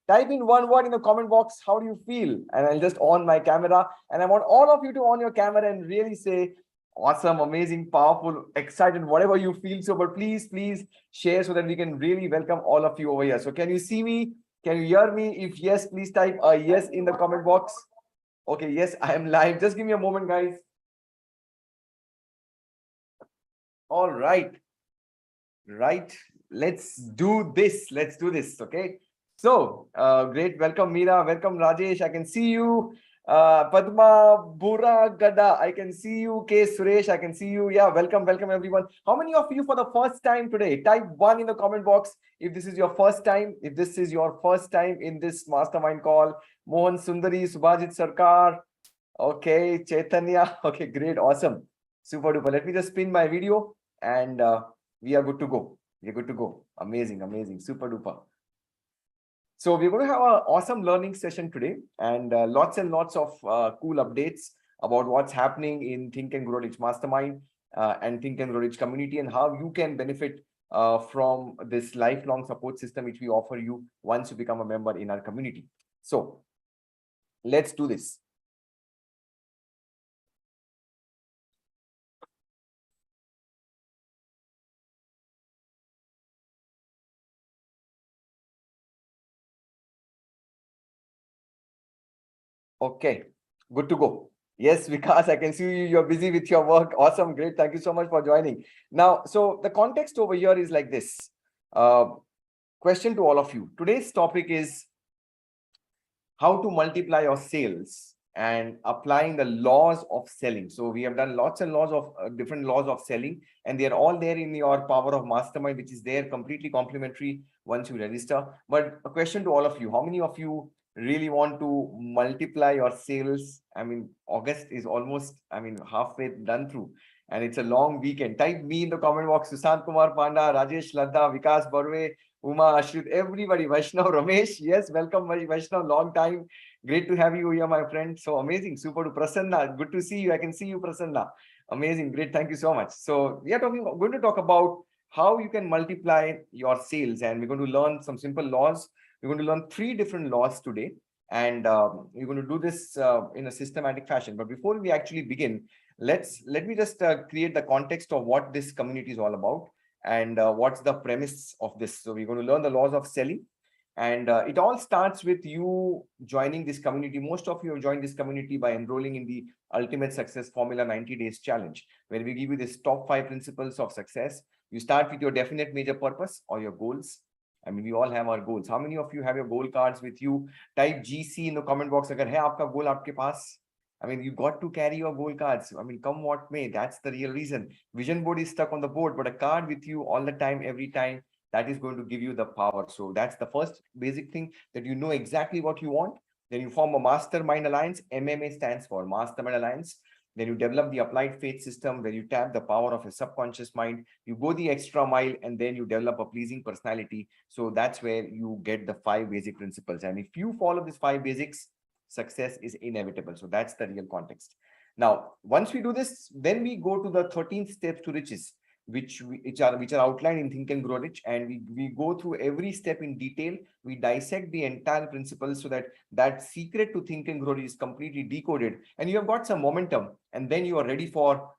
Type in one word in the comment box. How do you feel? And I'll just on my camera. And I want all of you to on your camera and really say, awesome, amazing, powerful, excited, whatever you feel. So, but please share so that we can really welcome all of you over here. So can you see me? Can you hear me? If yes, please type a yes in the comment box. Okay, yes, I am live. Just give me a moment, guys. All right. Right. Let's do this. Okay. So, great. Welcome, Meera. Welcome, Rajesh. I can see you. Padma Bura Gada. I can see you. K. Suresh. I can see you. Yeah. Welcome, everyone. How many of you for the first time today? Type 1 in the comment box if this is your first time. If this is your first time in this mastermind call. Mohan Sundari, Subhajit Sarkar. Okay. Chaitanya. Okay. Great. Awesome. Super duper. Let me just spin my video and we are good to go. Amazing. Super duper. So we're going to have an awesome learning session today and lots and lots of cool updates about what's happening in Think and Grow Rich Mastermind and Think and Grow Rich community and how you can benefit from this lifelong support system which we offer you once you become a member in our community. So let's do this. Okay, good to go. Yes, Vikas, I can see you're busy with your work. Awesome, great. Thank you so much for joining. Now, so the context over here is like this. Question to all of you. Today's topic is how to multiply your sales and applying the laws of selling. So we have done lots and lots of different laws of selling, and they're all there in your Power of Mastermind, which is there completely complimentary once you register. But a question to all of you, how many of you really want to multiply your sales? I mean, August is almost, halfway done through, and it's a long weekend. Type me in the comment box. Sushant Kumar Panda, Rajesh Ladda, Vikas Barve, Uma, Ashrit, everybody, Vaishnav, Ramesh. Yes, welcome, Vaishnav. Long time. Great to have you here, my friend. So amazing. Super to Prasanna. Good to see you. I can see you, Prasanna. Amazing. Great. Thank you so much. So we are going to talk about how you can multiply your sales, and we're going to learn some simple laws. We're going to learn 3 different laws today, and we're going to do this in a systematic fashion. But before we actually begin, let me just create the context of what this community is all about and what's the premise of this. So we're going to learn the laws of selling, and it all starts with you joining this community. Most of you have joined this community by enrolling in the Ultimate Success Formula 90 Days Challenge, where we give you this top 5 principles of success. You start with your definite major purpose or your goals. I mean, we all have our goals. How many of you have your goal cards with you? Type GC in the comment box. Agar hai aapka goal aapke paas. I mean, you got to carry your goal cards. I mean, come what may, that's the real reason. Vision board is stuck on the board, but a card with you all the time, every time, that is going to give you the power. So that's the first basic thing, that you know exactly what you want. Then you form a Mastermind Alliance. MMA stands for Mastermind Alliance. Then you develop the applied faith system, where you tap the power of a subconscious mind. You go the extra mile, and then you develop a pleasing personality. So that's where you get the 5 basic principles. And if you follow these 5 basics, success is inevitable. So that's the real context. Now, once we do this, then we go to the 13 steps to riches, which are outlined in Think and Grow Rich, and we go through every step in detail. We dissect the entire principles so that secret to Think and Grow Rich is completely decoded, and you have got some momentum, and then you are ready for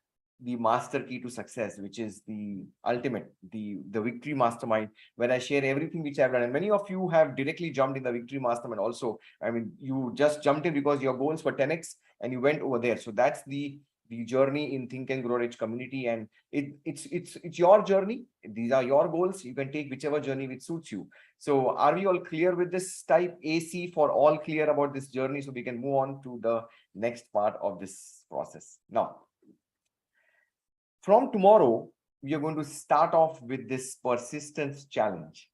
the master key to success, which is the ultimate, the victory mastermind, where I share everything which I've done. And many of you have directly jumped in the victory mastermind also. I mean, you just jumped in because your goals were 10x and you went over there. So that's the journey in Think and Grow Rich community, and it's your journey. These are your goals. You can take whichever journey which suits you. So are we all clear with this? Type AC for all clear about this journey, so we can move on to the next part of this process. Now, from tomorrow, we are going to start off with this persistence challenge.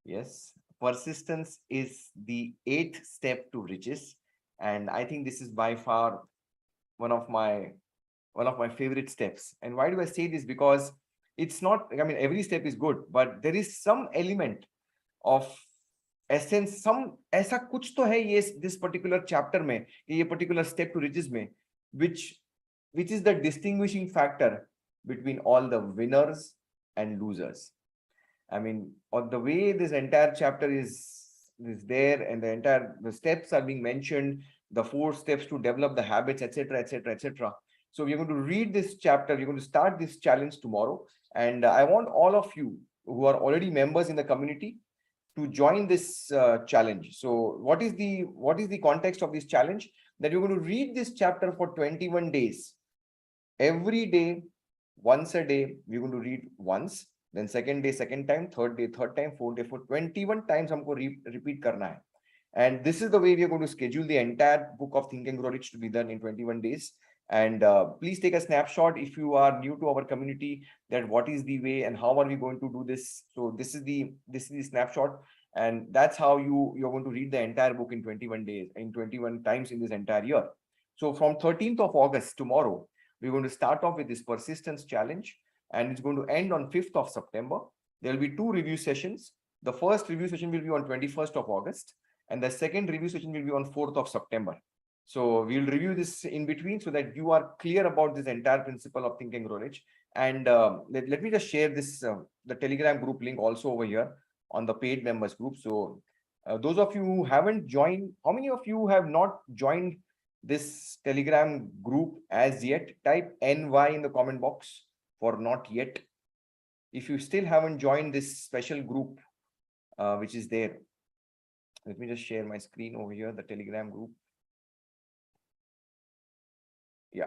Yes, persistence is the 8th step to riches, and I think this is by far one of my favorite steps. And why do I say this? Because it's not, I mean, every step is good, but there is some element of essence, some ऐसा कुछ तो है ये this particular chapter में, ये particular step to riches में, which is the distinguishing factor between all the winners and losers. I mean, or the way this entire chapter is is there, and the steps are being mentioned, the 4 steps to develop the habits, etc., etc., etc. So we're going to read this chapter. We're going to start this challenge tomorrow, and I want all of you who are already members in the community to join this challenge. So what is the context of this challenge? That you're going to read this chapter for 21 days. Every day, once a day, we're going to read once, then second day, second time, third day, third time, fourth day, 21 times हमको repeat करना है. And this is the way we are going to schedule the entire book of Think and Grow Rich to be done in 21 days. And please take a snapshot if you are new to our community, that what is the way and how are we going to do this. So this is the snapshot, and that's how you're going to read the entire book in 21 days, in 21 times in this entire year. So from 13th of August, tomorrow, we're going to start off with this persistence challenge, and it's going to end on 5th of September. There will be 2 review sessions. The first review session will be on 21st of August, and the second review session will be on 4th of September. So we'll review this in between so that you are clear about this entire principle of Think and Grow Rich. And let me just share this, the Telegram group link also over here on the paid members group. So those of you who haven't joined, how many of you have not joined this Telegram group as yet? Type NY in the comment box for not yet. If you still haven't joined this special group, which is there, let me just share my screen over here, the Telegram group. Yeah,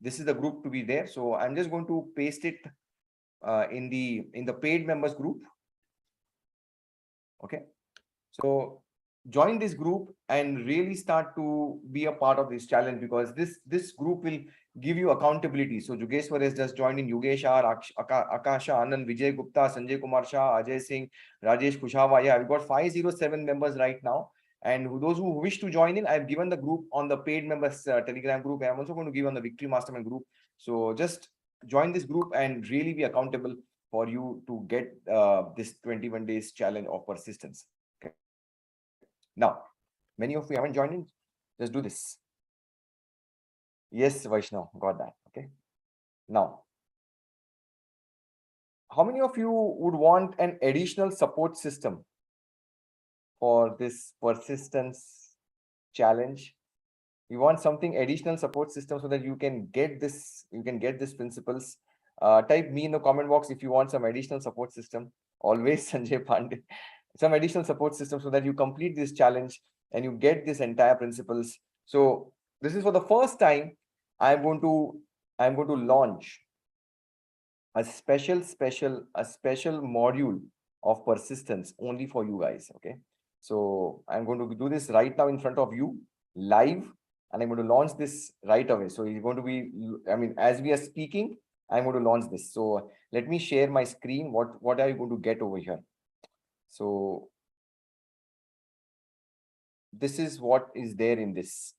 this is the group to be there. So I'm just going to paste it in the paid members group. Okay, so join this group and really start to be a part of this challenge, because this group will give you accountability. So Jugeshwar has just joined in, Yogesh R, Akasha, Anand, Vijay Gupta, Sanjay Kumar Shah, Ajay Singh, Rajesh Kushawa. Yeah, we've got 507 members right now. And those who wish to join in, I've given the group on the paid members Telegram group. I'm also going to give on the Victory Mastermind group. So just join this group and really be accountable for you to get this 21 days challenge of persistence. Okay. Now, many of you haven't joined in. Just do this. Yes, Vaishnav, got that. Okay. Now, how many of you would want an additional support system for this persistence challenge? You want something additional support system so that you can get this, principles. Type me in the comment box if you want some additional support system. Always Sanjay Pandey. Some additional support system so that you complete this challenge and you get this entire principles. So this is for the first time. I'm going to launch a special module of persistence only for you guys. Okay, so I'm going to do this right now in front of you live, and I'm going to launch this right away. So it's going to be, I mean, as we are speaking, I'm going to launch this. So let me share my screen. What are you going to get over here? So this is what is there in this.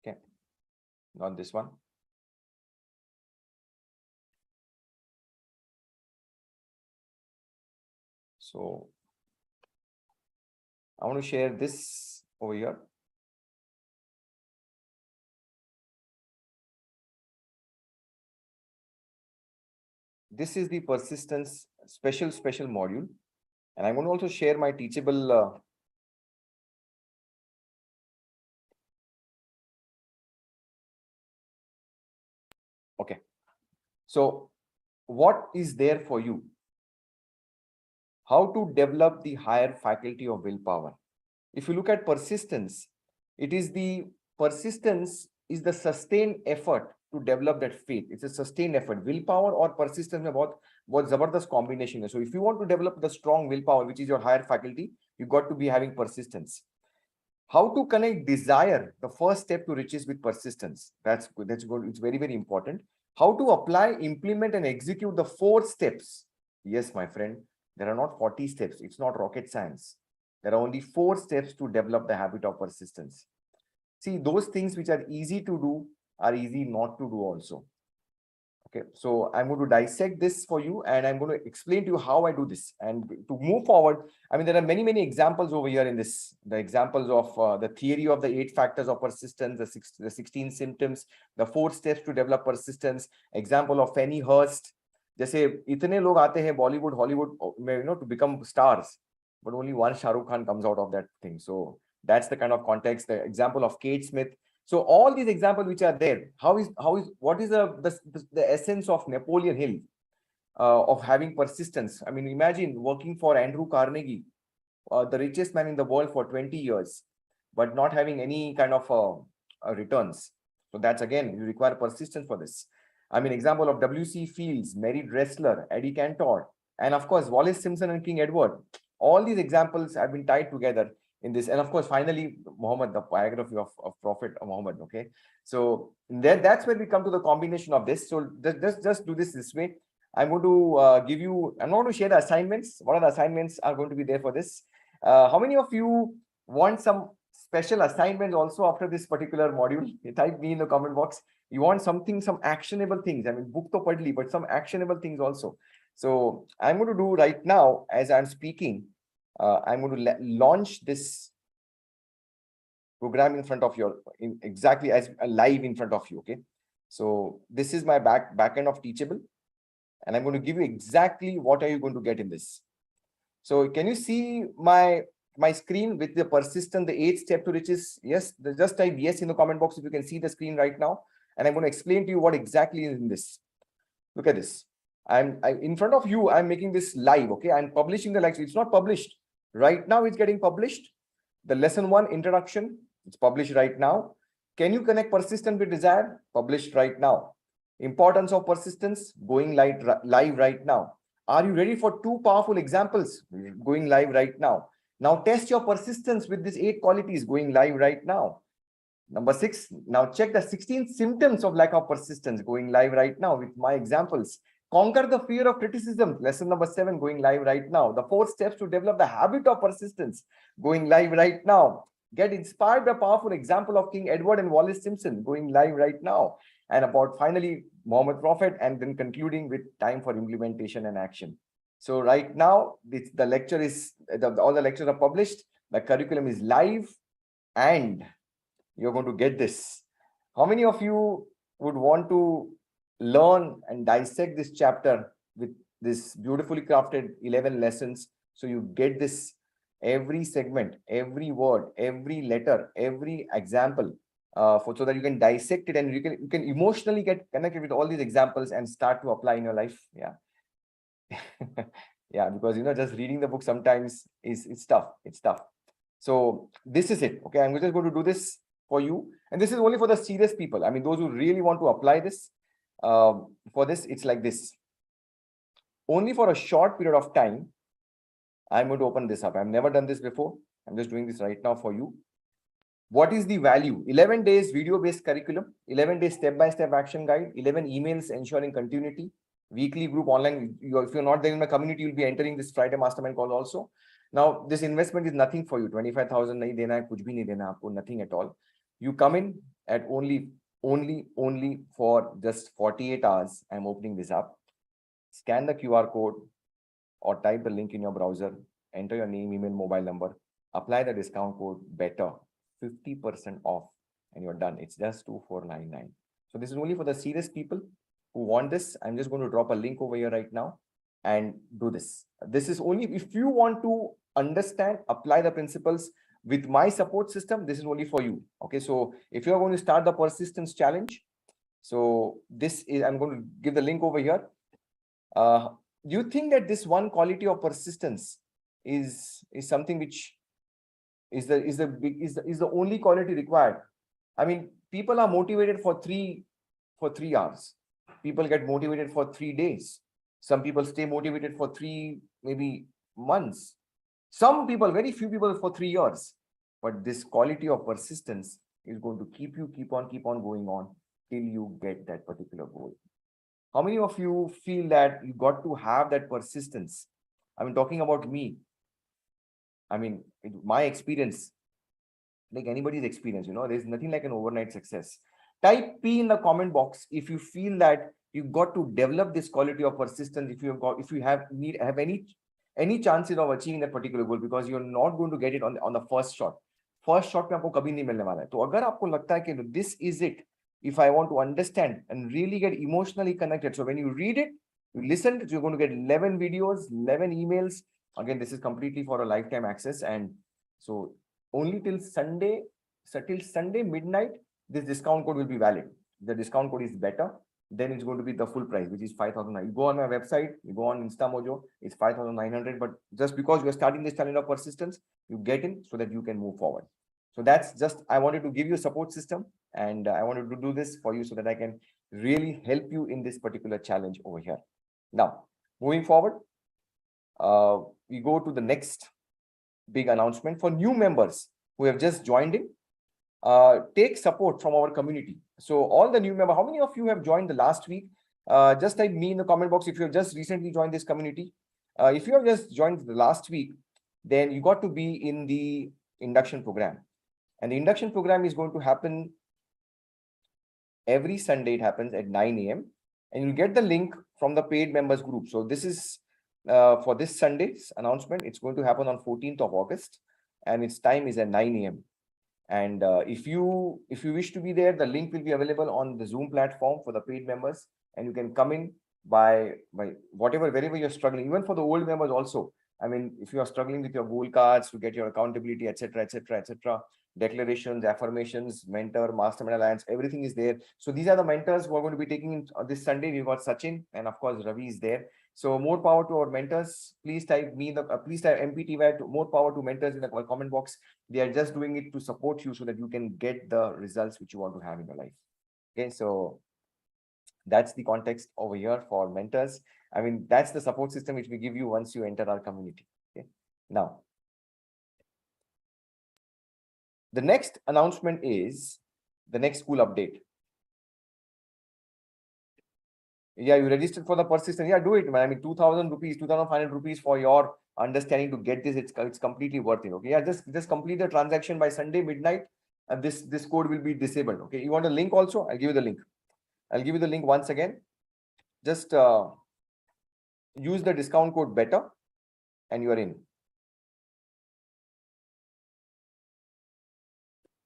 Okay, not this one. So I want to share this over here. This is the persistence special module, and I'm going to also share my teachable okay. So what is there for you? How to develop the higher faculty of willpower. If you look at persistence, persistence is the sustained effort to develop that faith. It's a sustained effort. Willpower or persistence में बहुत जबरदस्त combination है. So if you want to develop the strong willpower, which is your higher faculty, you got to be having persistence. How to connect desire, the first step to riches, with persistence. That's good. That's good. It's very, very important. How to apply, implement, and execute the 4 steps. Yes, my friend, there are not 40 steps. It's not rocket science. There are only 4 steps to develop the habit of persistence. See, those things which are easy to do are easy not to do also. Okay, so I'm going to dissect this for you and I'm going to explain to you how I do this. And to move forward, I mean, there are many, many examples over here in this, the examples of the theory of the 8 factors of persistence, the 16 symptoms, the 4 steps to develop persistence, example of Fanny Hurst. जैसे इतने लोग आते हैं Bollywood Hollywood में to become stars, but only one Shah Rukh Khan comes out of that thing. So that's the kind of context. The example of Kate Smith. So all these examples which are there, what is the essence of Napoleon Hill of having persistence? I mean, imagine working for Andrew Carnegie, the richest man in the world for 20 years, but not having any kind of returns. So that's again, you require persistence for this. I mean, example of W.C. Fields, Mary Dressler, Eddie Cantor, and of course, Wallace Simpson and King Edward. All these examples have been tied together in this. And of course, finally, Muhammad, the biography of Prophet Muhammad. Okay. So that's where we come to the combination of this. So just do this way. I'm going to give you, I'm not going to share the assignments. What are the assignments are going to be there for this? How many of you want some special assignments also after this particular module? Type me in the comment box. You want something, some actionable things. I mean, book to padli, but some actionable things also. So I'm going to do right now, as I'm speaking, I'm going to launch this program in front of you, exactly as live in front of you. Okay. So this is my backend of Teachable. And I'm going to give you exactly what are you going to get in this. So can you see my screen with the persistent, the 8th step to riches? Yes, just type yes in the comment box if you can see the screen right now. And I'm going to explain to you what exactly is in this. Look at this. I'm in front of you. I'm making this live. Okay. I'm publishing the lecture. It's not published right now. It's getting published. The lesson 1 introduction. It's published right now. Can you connect persistent with desire? Published right now. Importance of persistence, going live right now. Are you ready for 2 powerful examples? Going live right now. Now test your persistence with these 8 qualities, going live right now. Number 6, now check the 16 symptoms of lack of persistence, going live right now with my examples. Conquer the fear of criticism, lesson number 7, going live right now. The 4 steps to develop the habit of persistence, going live right now. Get inspired by a powerful example of King Edward and Wallace Simpson, going live right now. And about finally Muhammad Prophet, and then concluding with time for implementation and action. So right now, the lecture is, all the lectures are published. The curriculum is live and you're going to get this. How many of you would want to learn and dissect this chapter with this beautifully crafted 11 lessons? So you get this every segment, every word, every letter, every example, so that you can dissect it and you can emotionally get connected with all these examples and start to apply in your life. Yeah. Yeah, because just reading the book sometimes it's tough. It's tough. So this is it. Okay, I'm just going to do this for you, and this is only for the serious people. I mean, those who really want to apply this. For this, it's like this. Only for a short period of time, I'm going to open this up. I've never done this before. I'm just doing this right now for you. What is the value? 11 days video-based curriculum, 11 days step-by-step action guide, 11 emails ensuring continuity, weekly group online. If you're not there in my community, you'll be entering this Friday mastermind call also. Now, this investment is nothing for you. 25,000 nahi dena hai, kuch bhi nahi dena aapko, nothing at all. You come in at only for just 48 hours. I'm opening this up. Scan the QR code or type the link in your browser, enter your name, email, mobile number, apply the discount code BETTER, 50% off, and you're done. It's just 2499. So this is only for the serious people who want this. I'm just going to drop a link over here right now and do this. This is only if you want to understand, apply the principles with my support system. This is only for you. Okay, so if you're going to start the persistence challenge, so this is, I'm going to give the link over here. Do you think that this one quality of persistence is something which is the only quality required? I mean, people are motivated for three hours. People get motivated for 3 days. Some people stay motivated for 3 maybe months. Some people, very few people, for 3 years. But this quality of persistence is going to keep on going on till you get that particular goal. How many of you feel that you got to have that persistence? I mean, talking about me, I mean, my experience, like anybody's experience, there's nothing like an overnight success. Type P in the comment box if you feel that You've got to develop this quality of persistence if you have any chances of achieving that particular goal, because you're not going to get it on the first shot. First shot में आपको कभी नहीं मिलने वाला है. तो अगर आपको लगता है कि this is it, if I want to understand and really get emotionally connected, so when you read it, you listen, you're going to get 11 videos, 11 emails. Again, this is completely for a lifetime access, and so only till Sunday midnight, this discount code will be valid. The discount code is better, then it's going to be the full price, which is 5,900. You go on my website, you go on InstaMojo, it's 5,900. But just because you're starting this challenge of persistence, you get in so that you can move forward. So that's just, I wanted to give you a support system, and I wanted to do this for you so that I can really help you in this particular challenge over here. Now, moving forward, we go to the next big announcement for new members who have just joined in. Take support from our community. So all the new members, how many of you have joined the last week? Just type me in the comment box if you have just recently joined this community. If you have just joined the last week, then you got to be in the induction program. And the induction program is going to happen every Sunday. It happens at 9 a.m. And you'll get the link from the paid members group. So this is for this Sunday's announcement. It's going to happen on 14th of August, and its time is at 9 a.m. And if you wish to be there, the link will be available on the Zoom platform for the paid members, and you can come in by wherever you're struggling. Even for the old members also. I mean, if you are struggling with your goal cards to get your accountability, etc., declarations, affirmations, mentor, Mastermind Alliance, everything is there. So these are the mentors who are going to be taking in this Sunday. We've got Sachin, and of course Ravi is there. So more power to our mentors. Please type please type MPTY to more power to mentors in the comment box. They are just doing it to support you so that you can get the results which you want to have in your life. Okay, so that's the context over here for mentors. I mean, that's the support system which we give you once you enter our community. Okay, now the next announcement is the next school update. Yeah, you registered for the persistence. Yeah, do it, man. I mean, 2,000 rupees, 2,500 rupees for your understanding to get this. It's completely worth it. Okay, yeah, just complete the transaction by Sunday midnight, and this code will be disabled. Okay, you want a link also? I'll give you the link. I'll give you the link once again. Just use the discount code better, and you are in.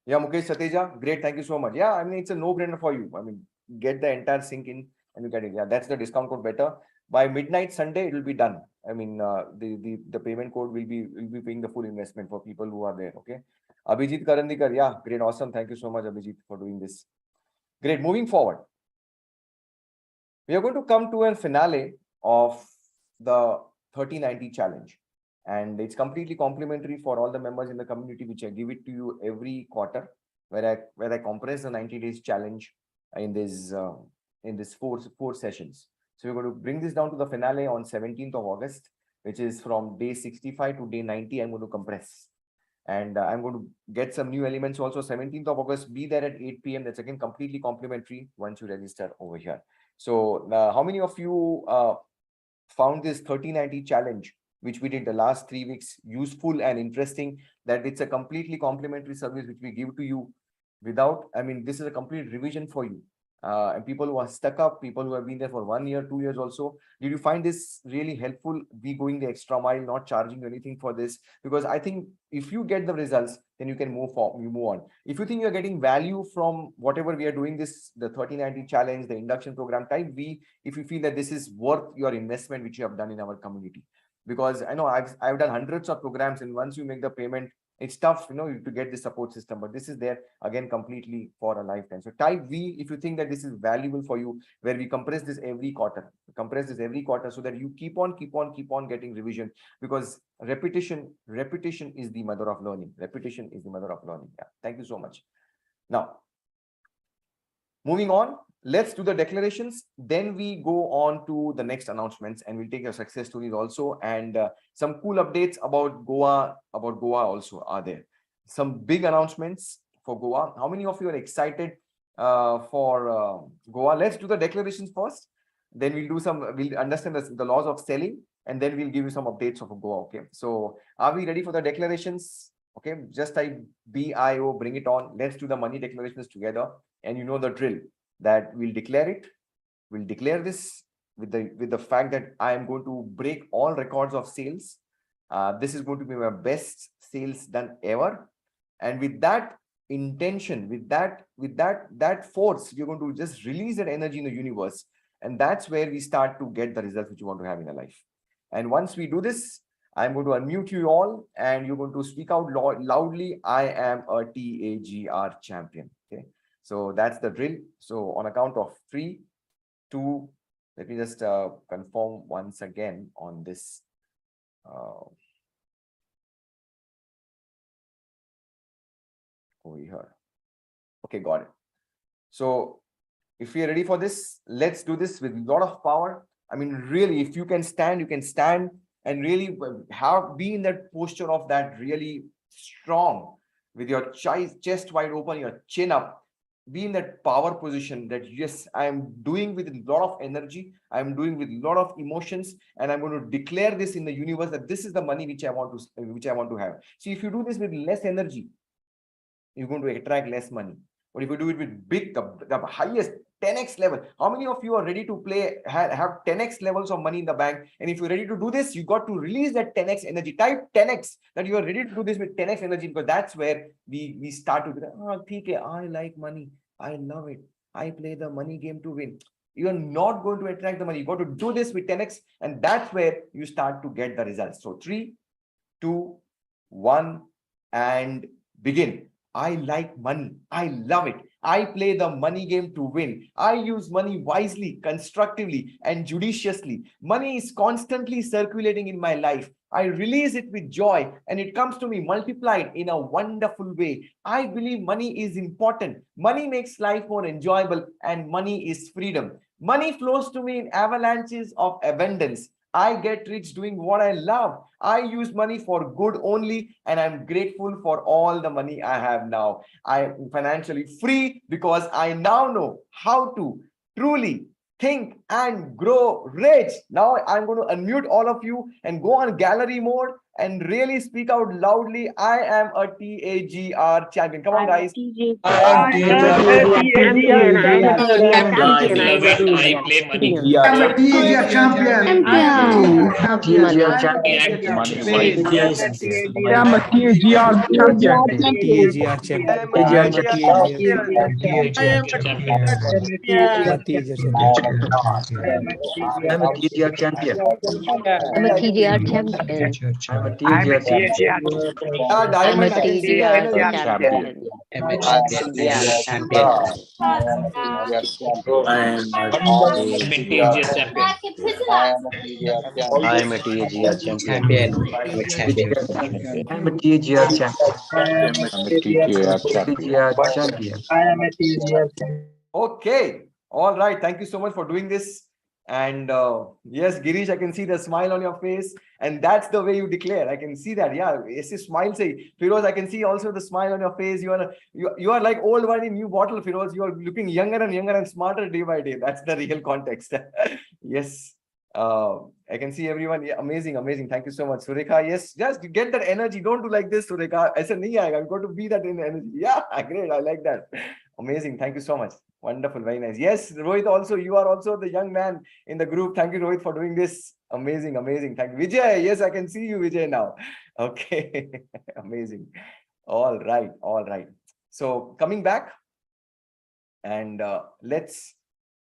Yeah, Mukesh Sateja, great. Thank you so much. Yeah, I mean, it's a no-brainer for you. I mean, get the entire sync in and you get it. Yeah, that's the discount code better. By midnight Sunday, it will be done. I mean, the payment code will be paying the full investment for people who are there. Okay. Abhijit Karandikar, yeah, great, awesome. Thank you so much, Abhijit, for doing this. Great. Moving forward, we are going to come to a finale of the 30-90 challenge. And it's completely complimentary for all the members in the community, which I give it to you every quarter, where I compress the 90 days challenge in this four sessions. So we're going to bring this down to the finale on 17th of August, which is from day 65 to day 90. I'm going to compress, and I'm going to get some new elements also. 17th of August, be there at 8 p.m. That's again completely complimentary once you register over here. So how many of you found this 30-90 challenge, which we did the last 3 weeks, useful and interesting, that it's a completely complimentary service which we give to you without, I mean, this is a complete revision for you. And people who are stuck up, people who have been there for 1 year, 2 years also, did you find this really helpful? Be going the extra mile, not charging you anything for this? Because I think if you get the results, then you can move on. If you think you're getting value from whatever we are doing, this, the 30-90 challenge, the induction program, type V if you feel that this is worth your investment, which you have done in our community. Because I know I've done hundreds of programs, and once you make the payment, it's tough, you know, to get the support system. But this is there again completely for a lifetime. So type V if you think that this is valuable for you, where we compress this every quarter. So that you keep on getting revision, because repetition is the mother of learning. Repetition is the mother of learning. Yeah. Thank you so much. Now, moving on, let's do the declarations. Then we go on to the next announcements, and we'll take your success stories also, and some cool updates about Goa. Also are there. Some big announcements for Goa. How many of you are excited for Goa? Let's do the declarations first. Then we'll understand the laws of selling, and then we'll give you some updates of Goa. Okay. So are we ready for the declarations? Okay. Just type BIO, bring it on. Let's do the money declarations together. And you know the drill, that we'll declare it, We'll declare this with the fact that I am going to break all records of sales. This is going to be my best sales done ever. And with that intention, with that force, you're going to just release that energy in the universe. And that's where we start to get the results which you want to have in your life. And once we do this, I'm going to unmute you all and you're going to speak out loudly. I am a TAGR champion. Okay. So that's the drill. So on account of 3, 2, let me just confirm once again on this. Over here. Okay, got it. So if we are ready for this, let's do this with a lot of power. I mean, really, if you can stand, you can stand and really be in that posture of that really strong with your chest wide open, your chin up. Be in that power position that yes, I am doing with a lot of energy. I am doing with a lot of emotions, and I'm going to declare this in the universe that this is the money which I want to have. See, if you do this with less energy, you're going to attract less money. But if you do it with the highest 10x level, how many of you are ready to have 10x levels of money in the bank? And if you're ready to do this, you got to release that 10x energy. Type 10x that you are ready to do this with 10x energy, because that's where we start to be like, oh, I like money. I love it. I play the money game to win. You are not going to attract the money. You got to do this with 10x, and that's where you start to get the results. So 3, 2, 1, and begin. I like money. I love it. I play the money game to win. I use money wisely, constructively, and judiciously. Money is constantly circulating in my life. I release it with joy, and it comes to me multiplied in a wonderful way. I believe money is important. Money makes life more enjoyable, and money is freedom. Money flows to me in avalanches of abundance. I get rich doing what I love. I use money for good only, and I'm grateful for all the money I have now. I am financially free because I now know how to truly think and grow rich. Now I'm going to unmute all of you and go on gallery mode and really speak out loudly. I am a TAGR champion. Come on, guys. I play money. I'm a TAGR champion. TAGR champion. I'm a TAGR champion. TAGR champion. TAGR I'm a TAGR champion. I'm a TAGR champion. I'm a I'm a TAGR champion. Diamond, I can see the energy. champion. I'm a champion. Vintage champion. I'm a TAGR champion. I'm a champion. I'm a TAGR champion. I'm a TTR champion. TAGR champion. Okay. All right. Thank you so much for doing this. And yes, Girish, I can see the smile on your face. And that's the way you declare. I can see that. Yeah. Yes, smile say. Firoz, I can see also the smile on your face. You are like old wine in new bottle, Firoz. You are looking younger and smarter day by day. That's the real context. Yes. I can see everyone. Yeah, amazing. Thank you so much, Surekha. Yes, just get that energy. Don't do like this, Surekha. I said, I'm going to be that in energy. Yeah, great. I like that. Amazing. Thank you so much. Wonderful. Very nice. Yes, Rohit, also, you are also the young man in the group. Thank you, Rohit, for doing this. Amazing. Thank you. Vijay. Yes, I can see you, Vijay, now. Okay. Amazing. All right. So coming back and let's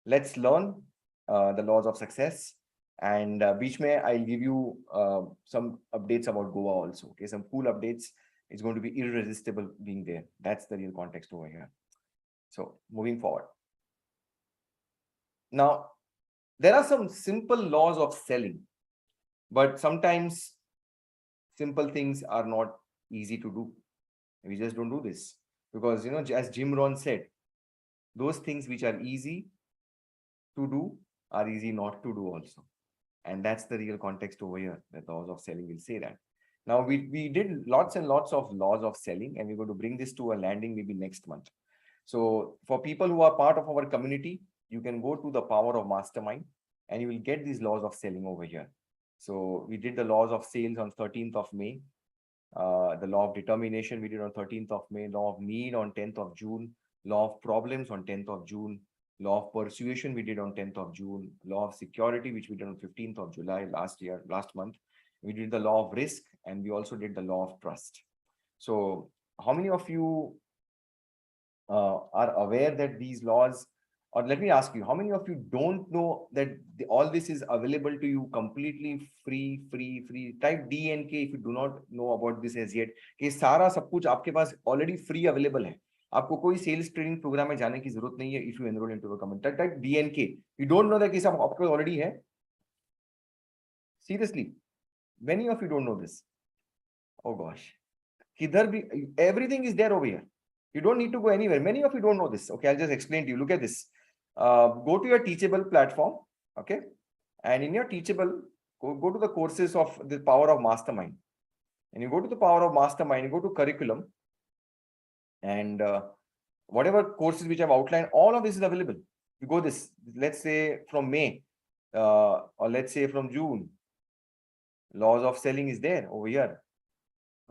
learn the laws of success. And beach mein, I'll give you some updates about Goa also. Okay, some cool updates. It's going to be irresistible being there. That's the real context over here. So moving forward. Now, there are some simple laws of selling, but sometimes simple things are not easy to do. We just don't do this because, as Jim Rohn said, those things which are easy to do are easy not to do also. And that's the real context over here. The laws of selling will say that. Now, we did lots and lots of laws of selling, and we're going to bring this to a landing maybe next month. So for people who are part of our community, you can go to the Power of Mastermind and you will get these laws of selling over here. So we did the laws of sales on 13th of May. The law of determination we did on 13th of May. Law of need on 10th of June. Law of problems on 10th of June. Law of persuasion we did on 10th of June. Law of security, which we did on 15th of July last month. We did the law of risk, and we also did the law of trust. So how many of you are aware that these laws, or let me ask you, how many of you don't know that all this is available to you completely free? Type D and K if you do not know about this as yet. कि सारा सब कुछ आपके पास already free available है. आपको कोई sales training programme में जाने की जरूरत नहीं है. If you enroll into a comment, type D and K. You don't know that कि सब आपके already है. Seriously, many of you don't know this. Oh gosh, किधर भी everything is there over here. You don't need to go anywhere. Many of you don't know this. Okay, I'll just explain to you. Look at this. Go to your Teachable platform. Okay, and in your Teachable, go to the courses of the power of Mastermind. And you go to the power of Mastermind, you go to curriculum, and whatever courses which I've outlined, all of this is available. You go this, let's say from May, or let's say from June. Laws of selling is there over here.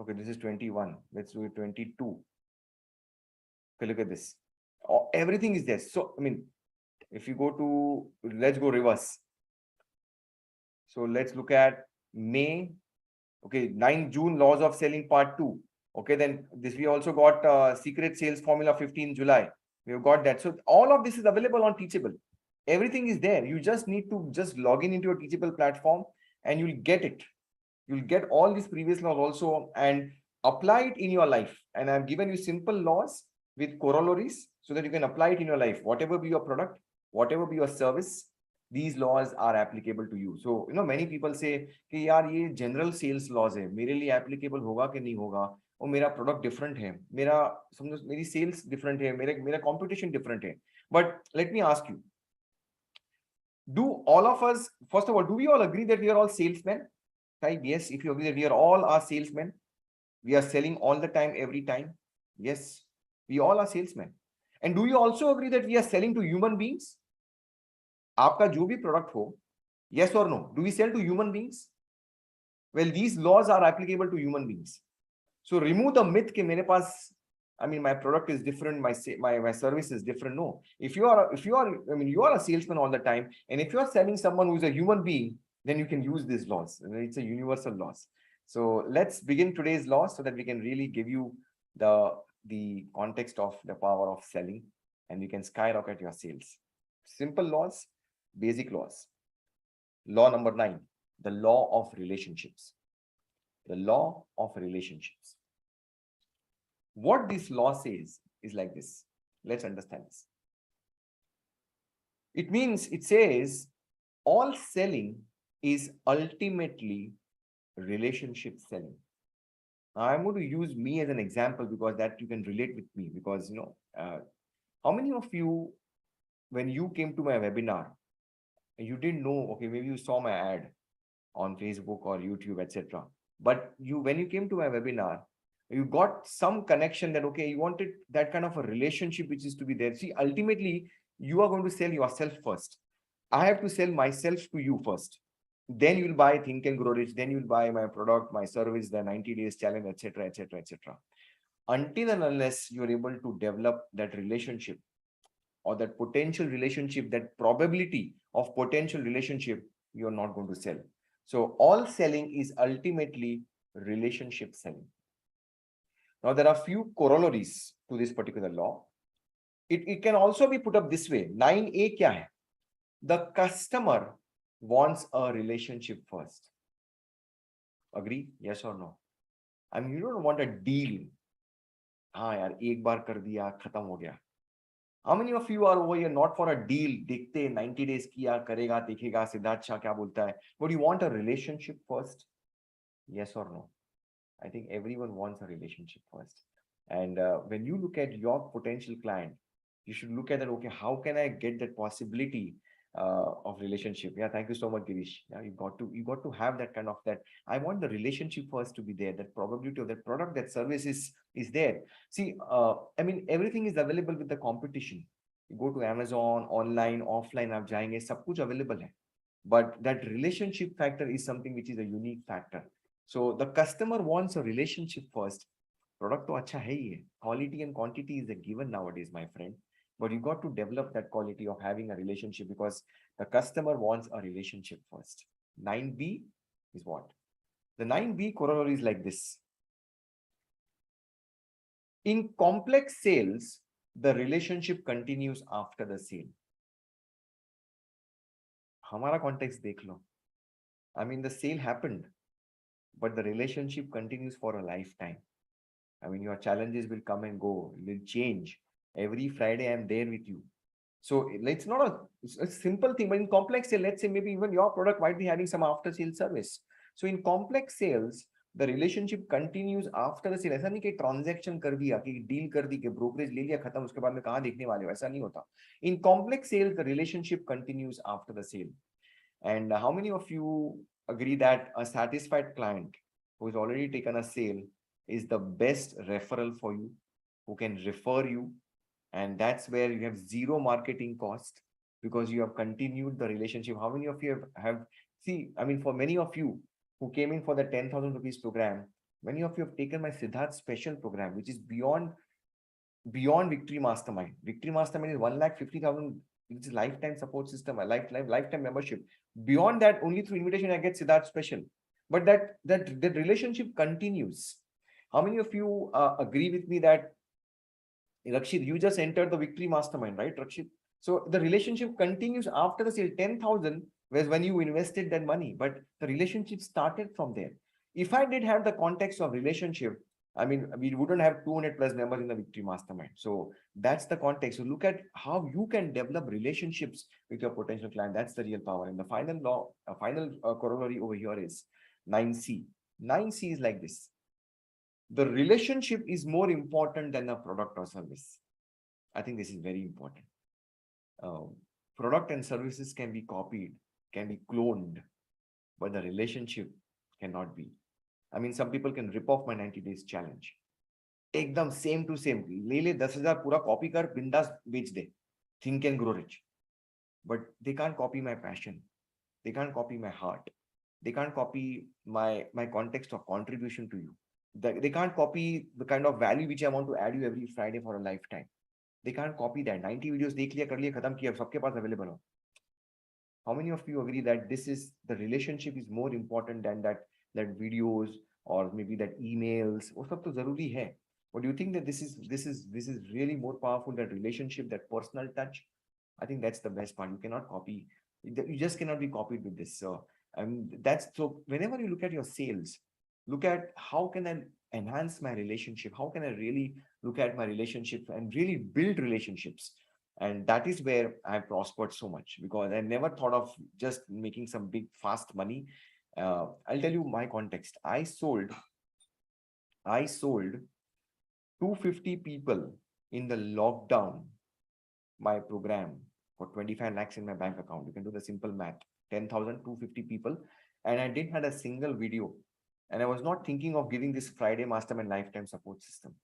Okay, this is 21. Let's do it 22. Okay, look at this. Everything is there. So, I mean, if you go to, let's go reverse. So let's look at May. Okay, 9 June, laws of selling part 2. Okay, then this we also got secret sales formula 15 July. We've got that. So all of this is available on Teachable. Everything is there. You just need to just log in into your Teachable platform and you'll get it. You'll get all these previous laws also and apply it in your life. And I've given you simple laws with corollaries so that you can apply it in your life. Whatever be your product, whatever be your service, these laws are applicable to you. So, you know, many people say कि यार ये general sales laws है, मेरे लिए applicable होगा कि नहीं होगा, और मेरा product different है, मेरा समझो मेरी sales different है, मेरा competition different है. But let me ask you, do all of us, first of all, do we all agree that we are all salesmen? Type yes if you agree that we are all our salesmen. We are selling all the time, every time. Yes, we all are salesmen. And do you also agree that we are selling to human beings? आपका जो भी product हो, yes or no? Do we sell to human beings? Well, these laws are applicable to human beings. So remove the myth कि मेरे पास, I mean, my product is different, my service is different. No, if you are, I mean, you are a salesman all the time, and if you are selling someone who is a human being, then you can use these laws. It's a universal laws. So let's begin today's laws so that we can really give you the context of the power of selling, and you can skyrocket your sales. Simple laws, basic laws. Law number 9, the law of relationships. The law of relationships. What this law says is like this. Let's understand this. It says all selling is ultimately relationship selling. Now, I'm going to use me as an example because that you can relate with me, because you know, how many of you, when you came to my webinar, you didn't know, okay, maybe you saw my ad on Facebook or YouTube, etc. But when you came to my webinar, you got some connection that, okay, you wanted that kind of a relationship which is to be there. See, ultimately, you are going to sell yourself first. I have to sell myself to you first. Then you'll buy Think and Grow Rich. Then you'll buy my product, my service, the 90 days challenge, etc., etc., etc. Until and unless you're able to develop that relationship or that potential relationship, that probability of potential relationship, you're not going to sell. So all selling is ultimately relationship selling. Now, there are few corollaries to this particular law. It can also be put up this way. 9A kya hai? The customer wants a relationship first. Agree? Yes or no? I mean, you don't want a deal. हाँ यार, एक बार कर दिया, खत्म हो गया. How many of you are over here not for a deal? देखते 90 days किया, करेगा, देखेगा, सिद्धार्थ शाह क्या बोलता है? But you want a relationship first? Yes or no? I think everyone wants a relationship first. And when you look at your potential client, you should look at that, okay, how can I get that possibility of relationship? Yeah, thank you so much, Girish. Yeah, you got to have that kind of that. I want the relationship first to be there, that probability of that product, that service is there. See, I mean, everything is available with the competition. You go to Amazon, online, offline, aap jayenge, sab kuch available hai. But that relationship factor is something which is a unique factor. So the customer wants a relationship first. Product to acha hai hi hai. Quality and quantity is a given nowadays, my friend. But you got to develop that quality of having a relationship because the customer wants a relationship first. 9B is what? The 9B corollary is like this. In complex sales, the relationship continues after the sale. हमारा context देख लो. I mean, the sale happened, but the relationship continues for a lifetime. I mean, your challenges will come and go, will change. Every Friday, I'm there with you. So it's not a simple thing, but in complex sale, let's say maybe even your product might be having some after sale service. So in complex sales, the relationship continues after the sale. ऐसा नहीं कि transaction कर दिया, कि deal कर दी, कि brokerage ले लिया, खत्म, उसके बाद में कहाँ देखने वाले हो, ऐसा नहीं होता. In complex sales, the relationship continues after the sale. And how many of you agree that a satisfied client who has already taken a sale is the best referral for you, who can refer you? And that's where you have zero marketing cost because you have continued the relationship. How many of you have see, I mean, for many of you who came in for the 10,000 rupees program, many of you have taken my Siddharth special program, which is beyond Victory Mastermind. Victory Mastermind is 1,50,000, which is lifetime support system, a lifetime membership. Beyond that, only through invitation, I get Siddharth special. But that relationship continues. How many of you agree with me that Rakshit, you just entered the Victory Mastermind, right, Rakshit? So the relationship continues after the sale. 10,000 was when you invested that money, but the relationship started from there. If I did have the context of relationship, I mean, we wouldn't have 200 plus members in the Victory Mastermind. So that's the context. So look at how you can develop relationships with your potential client. That's the real power. And the final law, final corollary over here is 9C. 9C is like this. The relationship is more important than a product or service. I think this is very important. Product and services can be copied, can be cloned, but the relationship cannot be. I mean, some people can rip off my 90 days challenge. Take them same to same. ले ले 10,000 पूरा copy कर, बिंदास बेच दे. Think and grow rich. But they can't copy my passion. They can't copy my heart. They can't copy my context of contribution to you. They can't copy the kind of value which I want to add you every Friday for a lifetime. They can't copy that. 90 videos देख लिया, कर लिया, खत्म किया, सबके पास available हो. How many of you agree that the relationship is more important than that videos or maybe that emails? वो सब तो जरूरी है. But do you think that this is really more powerful, that relationship, that personal touch? I think that's the best part. You cannot copy. You just cannot be copied with this. So whenever you look at your sales, look at how can I enhance my relationship? How can I really look at my relationship and really build relationships? And that is where I've prospered so much, because I never thought of just making some big fast money. I'll tell you my context. I sold 250 people in the lockdown my program for 25 lakhs in my bank account. You can do the simple math. 10,000, 250 people. And I didn't have a single video. And I was not thinking of giving this Friday Mastermind lifetime support system.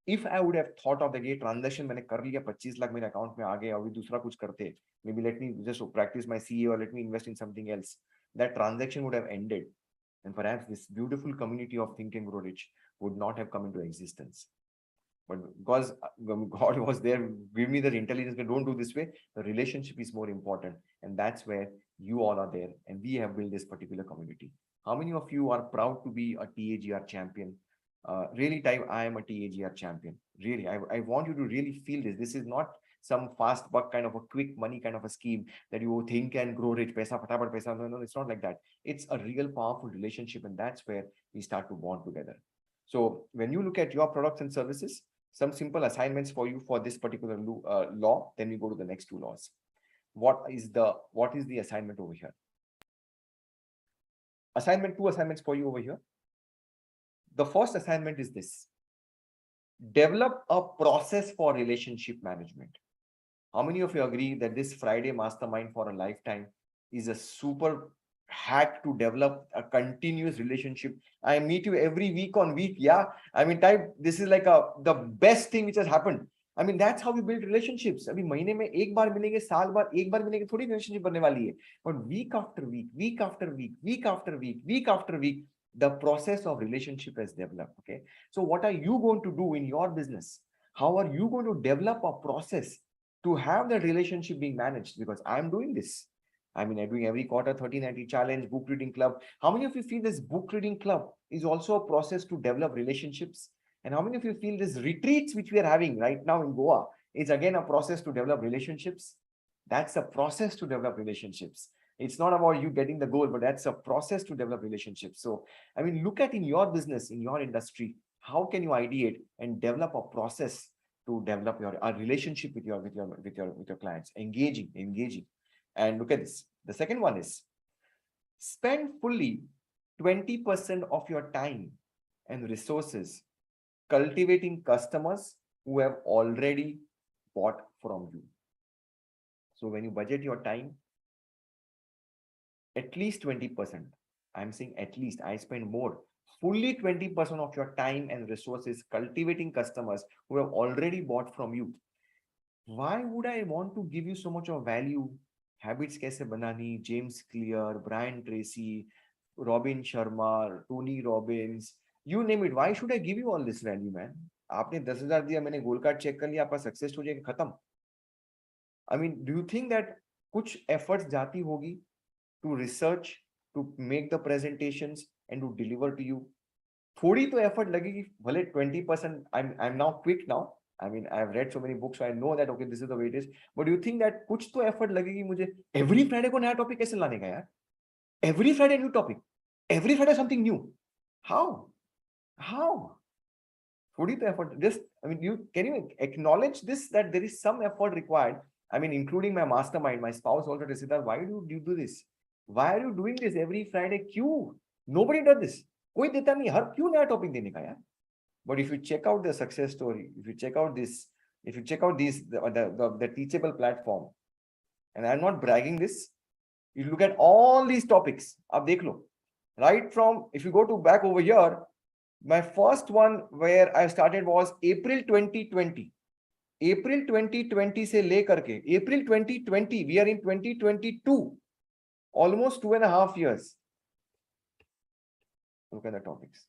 If I would have thought of the ये transaction मैंने कर लिया 25 लाख मेरे account में आ गया, अभी दूसरा कुछ करते, maybe let me just practice my CA or let me invest in something else, that transaction would have ended. And perhaps this beautiful community of Think and Grow Rich would not have come into existence. But because God was there, give me the intelligence, don't do this way, the relationship is more important. And that's where you all are there. And we have built this particular community. How many of you are proud to be a TAGR champion? Really type, I am a TAGR champion. Really, I want you to really feel this. This is not some fast buck kind of a quick money kind of a scheme that you think and grow rich, paisa, fatapat paisa. No, it's not like that. It's a real powerful relationship, and that's where we start to bond together. So when you look at your products and services, some simple assignments for you for this particular law, then we go to the next two laws. What is the assignment over here? Two assignments for you over here. The first assignment is this: develop a process for relationship management. How many of you agree that this Friday Mastermind for a lifetime is a super hack to develop a continuous relationship? I meet you every week on week. Yeah, I mean, this is like the best thing which has happened. I mean, that's how we build relationships. अभी महीने में एक बार मिलेंगे, साल बार एक बार मिलेंगे, थोड़ी relationship बनने वाली है. But week after week, week after week, week after week, week after week, the process of relationship has developed. Okay, so what are you going to do in your business How are you going to develop a process to have that relationship being managed? Because I'm doing this. I mean, I'm doing every quarter 30-90 challenge, book reading club. How many of you feel this book reading club is also a process to develop relationships? And how many of you feel this retreats which we are having right now in Goa is again a process to develop relationships? That's a process to develop relationships. It's not about you getting the goal, but that's a process to develop relationships. So, I mean, look at in your business, in your industry, how can you ideate and develop a process to develop a relationship with your clients, engaging. And look at this. The second one is spend fully 20% of your time and resources cultivating customers who have already bought from you. So when you budget your time, at least 20%, I'm saying at least, I spend more, fully 20% of your time and resources cultivating customers who have already bought from you. Why would I want to give you so much of value? Habits Kaise Banani, James Clear, Brian Tracy, Robin Sharma, Tony Robbins, you name it. Why should I give you all this value, man? आपने 10,000 दिया, मैंने गोल card check कर लिया, आपका success हो जाएगा, खत्म. I mean, do you think that कुछ efforts जाती होगी to research, to make the presentations and to deliver to you? थोड़ी तो effort लगेगी, भले 20%. I'm now quick now. I mean, I've read so many books, so I know that, okay, this is the way it is. But do you think that कुछ तो effort लगेगी मुझे every Friday को नया topic कैसे लाने का यार? Every Friday new topic. Every Friday something new. How? थोड़ी तो effort. Just, I mean, can you acknowledge this, that there is some effort required? I mean, including my mastermind, my spouse also said, why do you do this? Why are you doing this every Friday? क्यों? Nobody does this. कोई देता नहीं, हर क्यों नया topic देने का यार? But if you check out the success story, if you check out this, if you check out these, the teachable platform, and I'm not bragging this, you look at all these topics, ab dekh lo, right from, if you go to back over here, my first one where I started was April 2020. April 2020 se le karke, April 2020, we are in 2022, almost 2.5 years. Look at the topics.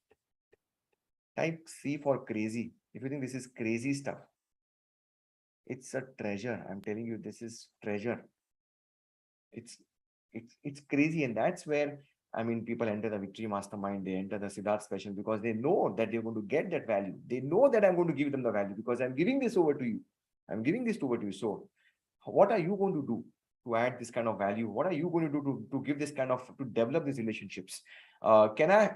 Type C for crazy. If you think this is crazy stuff, it's a treasure. I'm telling you, this is treasure. It's crazy. And that's where, I mean, people enter the Victory Mastermind, they enter the Siddharth Special because they know that they're going to get that value. They know that I'm going to give them the value because I'm giving this over to you. I'm giving this over to you. So what are you going to do to add this kind of value? What are you going to do to give this kind of, to develop these relationships? Can I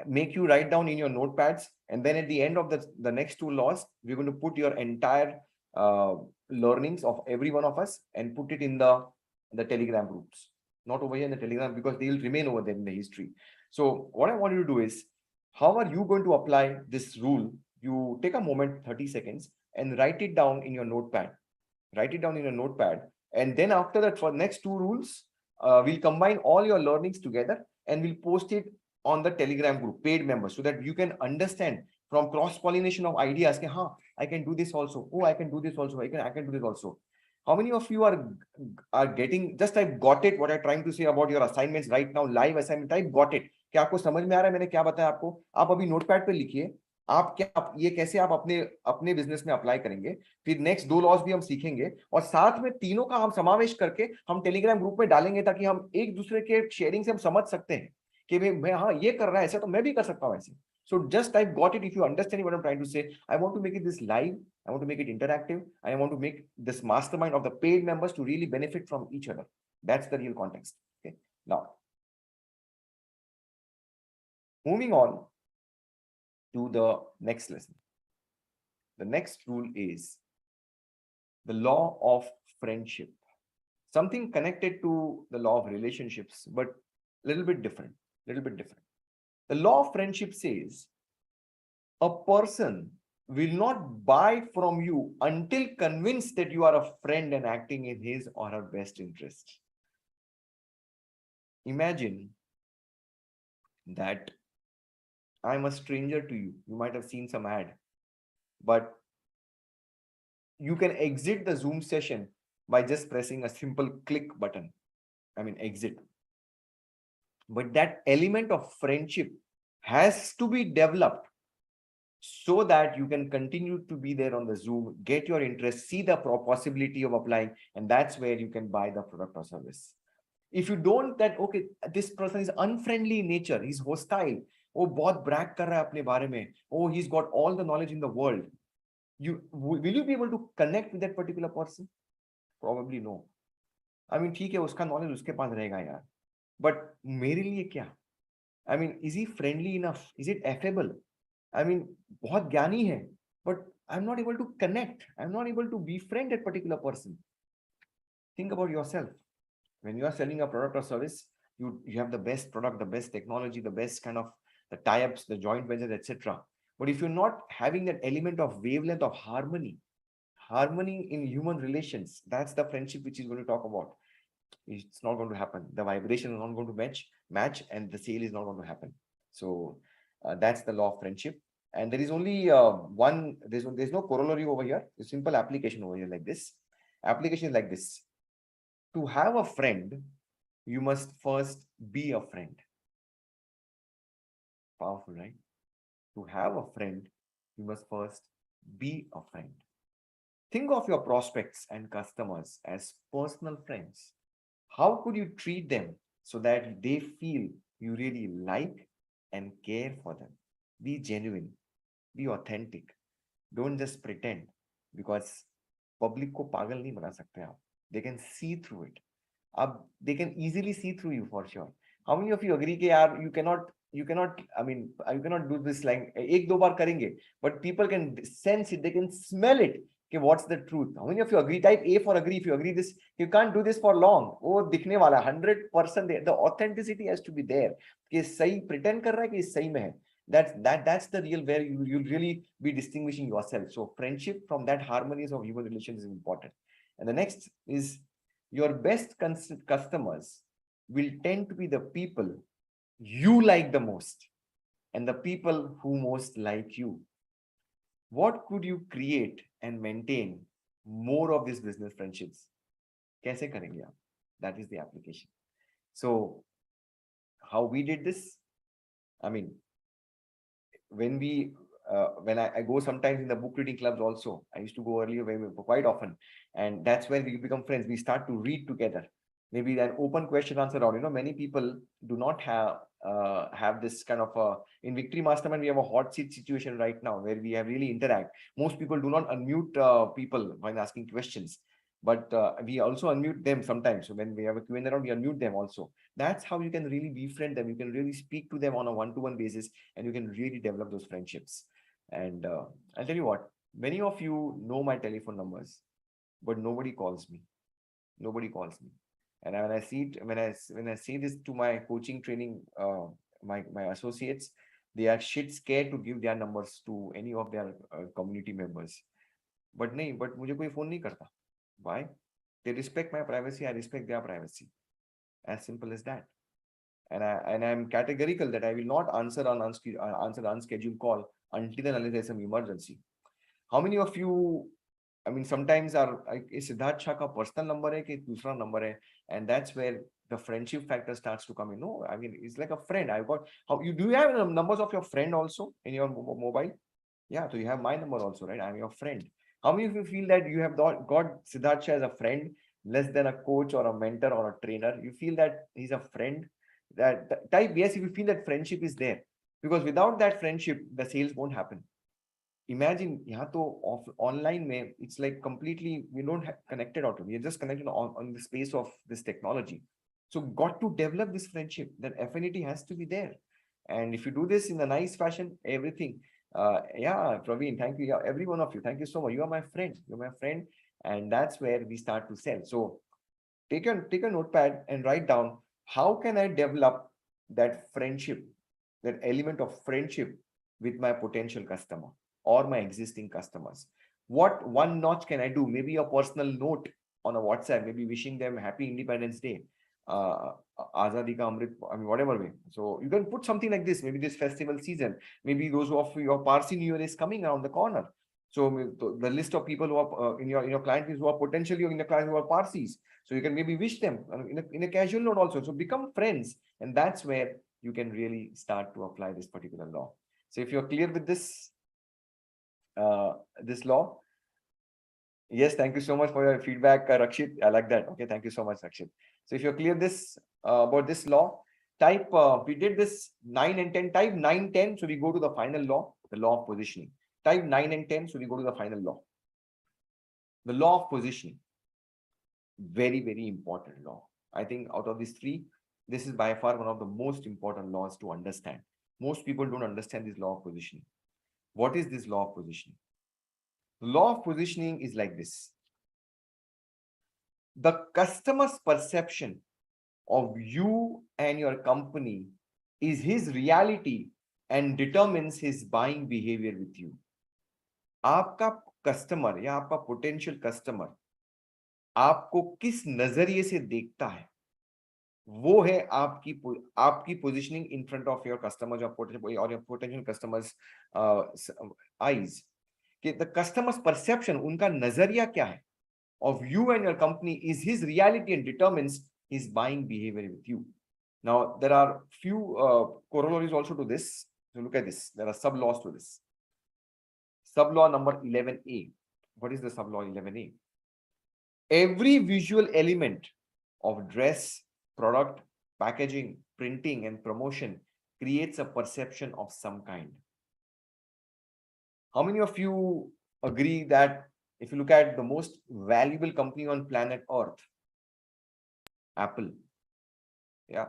make you write down in your notepads, and then at the end of the next 2 laws, we're going to put your entire learnings of every one of us and put it in the Telegram groups, not over here in the Telegram, because they will remain over there in the history. So what I want you to do is, how are you going to apply this rule? You take a moment, 30 seconds, and write it down in your notepad. Write it down in your notepad. And then after that, for next 2 rules, we'll combine all your learnings together and we'll post it on the Telegram group, paid members, so that you can understand from cross-pollination of ideas. Okay, I can do this also. Oh, I can do this also. I can do this also. How many of you are getting, just type got it, what I'm trying to say about your assignments right now, live assignment, type got it. क्या आपको समझ में आ रहा है मैंने क्या बताया आपको? आप अभी नोटपैड पे लिखिए, आप क्या, ये कैसे आप अपने बिजनेस में अप्लाई करेंगे, फिर नेक्स्ट 2 लॉज भी हम सीखेंगे और साथ में तीनों का हम समावेश करके हम टेलीग्राम ग्रुप में डालेंगे ताकि हम एक दूसरे के शेयरिंग से हम समझ सकते हैं कि मैं हाँ ये कर रहा है ऐसा तो मैं भी कर सकता हूँ ऐसे. So just type got it if you understand what I'm trying to say. I want to make it this live. I want to make it interactive. I want to make this mastermind of the paid members to really benefit from each other. That's the real context. Okay. Now, moving on to the next lesson. The next rule is the law of friendship. Something connected to the law of relationships, but a little bit different. The law of friendship says a person will not buy from you until convinced that you are a friend and acting in his or her best interest. Imagine that I'm a stranger to you. You might have seen some ad, but you can exit the Zoom session by just pressing a simple click button. I mean, exit. But that element of friendship has to be developed so that you can continue to be there on the Zoom, get your interest, see the possibility of applying, and that's where you can buy the product or service. If you don't, that okay, this person is unfriendly in nature, he's hostile, oh बहुत brag कर रहा है अपने बारे में, oh he's got all the knowledge in the world, will you be able to connect with that particular person? Probably no. I mean ठीक है, उसका knowledge उसके पास रहेगा यार, but मेरे लिए क्या? I mean, is he friendly enough? Is it affable? I mean, बहुत ज्ञानी है, but I'm not able to connect. I'm not able to befriend that particular person. Think about yourself. When you are selling a product or service, you have the best product, the best technology, the best kind of the tie-ups, the joint ventures, etc. But if you're not having that element of wavelength of harmony in human relations, that's the friendship which is going to talk about. It's not going to happen. The vibration is not going to match, and the sale is not going to happen. So that's the law of friendship. And there is only there's no corollary over here. A simple application over here like this. Application is like this. To have a friend, you must first be a friend. Powerful, right? To have a friend, you must first be a friend. Think of your prospects and customers as personal friends. How could you treat them so that they feel you really like and care for them? Be genuine, be authentic. Don't just pretend, because public ko pagal nahi bana sakte aap. They can see through it. They can easily see through you for sure. How many of you agree that you cannot I mean, you cannot do this like ek do baar karenge, but people can sense it, they can smell it. Okay, what's the truth? How many of you agree? Type A for agree. If you agree this, you can't do this for long. Oh, dikhne wala 100% the authenticity has to be there. कि सही pretend कर रहा है कि सही में है. That's the real where you'll really be distinguishing yourself. So friendship from that harmonies of human relations is important. And the next is your best customers will tend to be the people you like the most and the people who most like you. What could you create and maintain more of these business friendships? Kaise karenge aap? That is the application. So how we did this? I mean, when I go sometimes in the book reading clubs also, I used to go earlier quite often, and that's when we become friends. We start to read together. Maybe an open question answer round. You know, many people do not have this kind of in Victory Mastermind, we have a hot seat situation right now where we have really interact. Most people do not unmute people when asking questions, but we also unmute them sometimes. So when we have a Q&A round, we unmute them also. That's how you can really befriend them. You can really speak to them on a one-to-one basis, and you can really develop those friendships. And I'll tell you what, many of you know my telephone numbers, but nobody calls me. Nobody calls me. And when I see it, when I say this to my coaching training, my associates, they are shit scared to give their numbers to any of their community members. But मुझे कोई phone नहीं करता. Why? They respect my privacy. I respect their privacy. As simple as that. And I'm categorical that I will not answer an unscheduled call until and unless there's some emergency. How many of you, I mean, sometimes Siddharth Shah ka personal number hai ki dusra number hai, and that's where the friendship factor starts to come in. No, I mean, it's like a friend. Do you have numbers of your friend also in your mobile? Yeah, so you have my number also, right? I'm your friend. How many of you feel that you have got Siddharth Shah as a friend, less than a coach or a mentor or a trainer? You feel that he's a friend? Type yes if you feel that friendship is there. Because without that friendship, the sales won't happen. Imagine, online, it's like completely, we don't have connected out. We are just connected on the space of this technology. So got to develop this friendship. That affinity has to be there. And if you do this in a nice fashion, everything. Yeah, Praveen, thank you. Yeah, every one of you, thank you so much. You are my friend. You're my friend. And that's where we start to sell. So take a notepad and write down, how can I develop that friendship, that element of friendship with my potential customer or my existing customers? What one notch can I do? Maybe a personal note on a WhatsApp, maybe wishing them Happy Independence Day, Azadi Ka Amrit, I mean, whatever way. So you can put something like this, maybe this festival season, maybe those of your Parsi New Year is coming around the corner. So the list of people who are in your client list who are potentially in the client who are Parsis. So you can maybe wish them in a casual note also. So become friends, and that's where you can really start to apply this particular law. So if you're clear with this, this law? Yes, thank you so much for your feedback, Rakshit. I like that. Okay, thank you so much, Rakshit. So if you're clear this about this law, type we did this 9 and 10. Type 9, 10. So we go to the final law, the law of positioning. Type 9 and 10. So we go to the final law. The law of positioning. Very, very important law. I think out of these three, this is by far one of the most important laws to understand. Most people don't understand this law of positioning. What is this law of positioning? The law of positioning is like this. The customer's perception of you and your company is his reality and determines his buying behavior with you. आपका customer या आपका potential customer आपको किस नजरिए से देखता है, वो है आपकी positioning in front of your customer और योर पोटेंशियल कस्टमर्स आईज. कि द कस्टमर्स परसेप्शन, उनका नजरिया क्या है of you and your company is his reality and determines his buying behavior with you. Now, there are few corollaries also to this. So look at this. There are sub-laws to this. Sub-law number 11A. What is the sub-law 11A? Every visual element of dress, product, packaging, printing, and promotion creates a perception of some kind. How many of you agree that if you look at the most valuable company on planet Earth, Apple, yeah,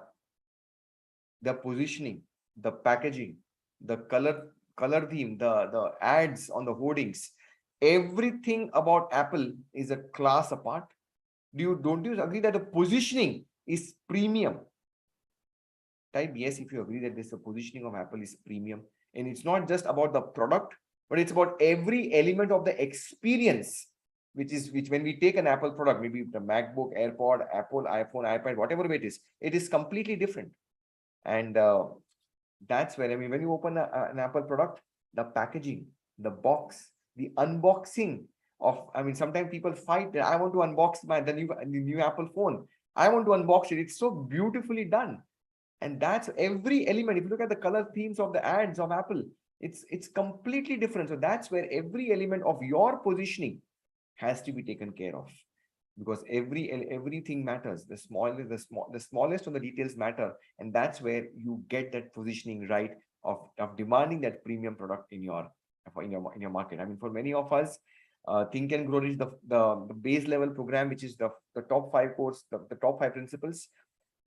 the positioning, the packaging, the color theme, the ads on the hoardings, everything about Apple is a class apart? Don't you agree that the positioning is premium? Type yes if you agree that the positioning of Apple is premium, and it's not just about the product, but it's about every element of the experience, which when we take an Apple product, maybe the MacBook, AirPod, Apple, iPhone, iPad, whatever it is completely different. And that's where, I mean, when you open an Apple product, the packaging, the box, the unboxing of, I mean, sometimes people fight that I want to unbox the new Apple phone. I want to unbox it. It's so beautifully done. And that's every element. If you look at the color themes of the ads of Apple, it's completely different. So that's where every element of your positioning has to be taken care of, because everything matters. The smallest of the details matter, and that's where you get that positioning right of demanding that premium product in your market. I mean, for many of us, Think and Grow is the base level program, which is the top 5 course, the top 5 principles.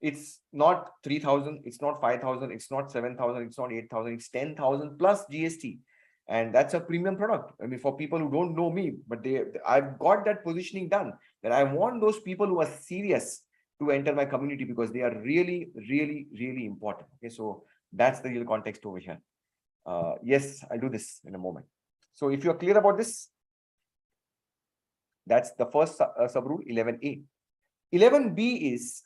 It's not 3,000, it's not 5,000, it's not 7,000, it's not 8,000, it's 10,000 plus GST. And that's a premium product. I mean, for people who don't know me, but I've got that positioning done, that I want those people who are serious to enter my community, because they are really, really, really important. Okay, so that's the real context over here. Yes, I'll do this in a moment. So if you're clear about this, that's the first sub rule, 11A. 11B is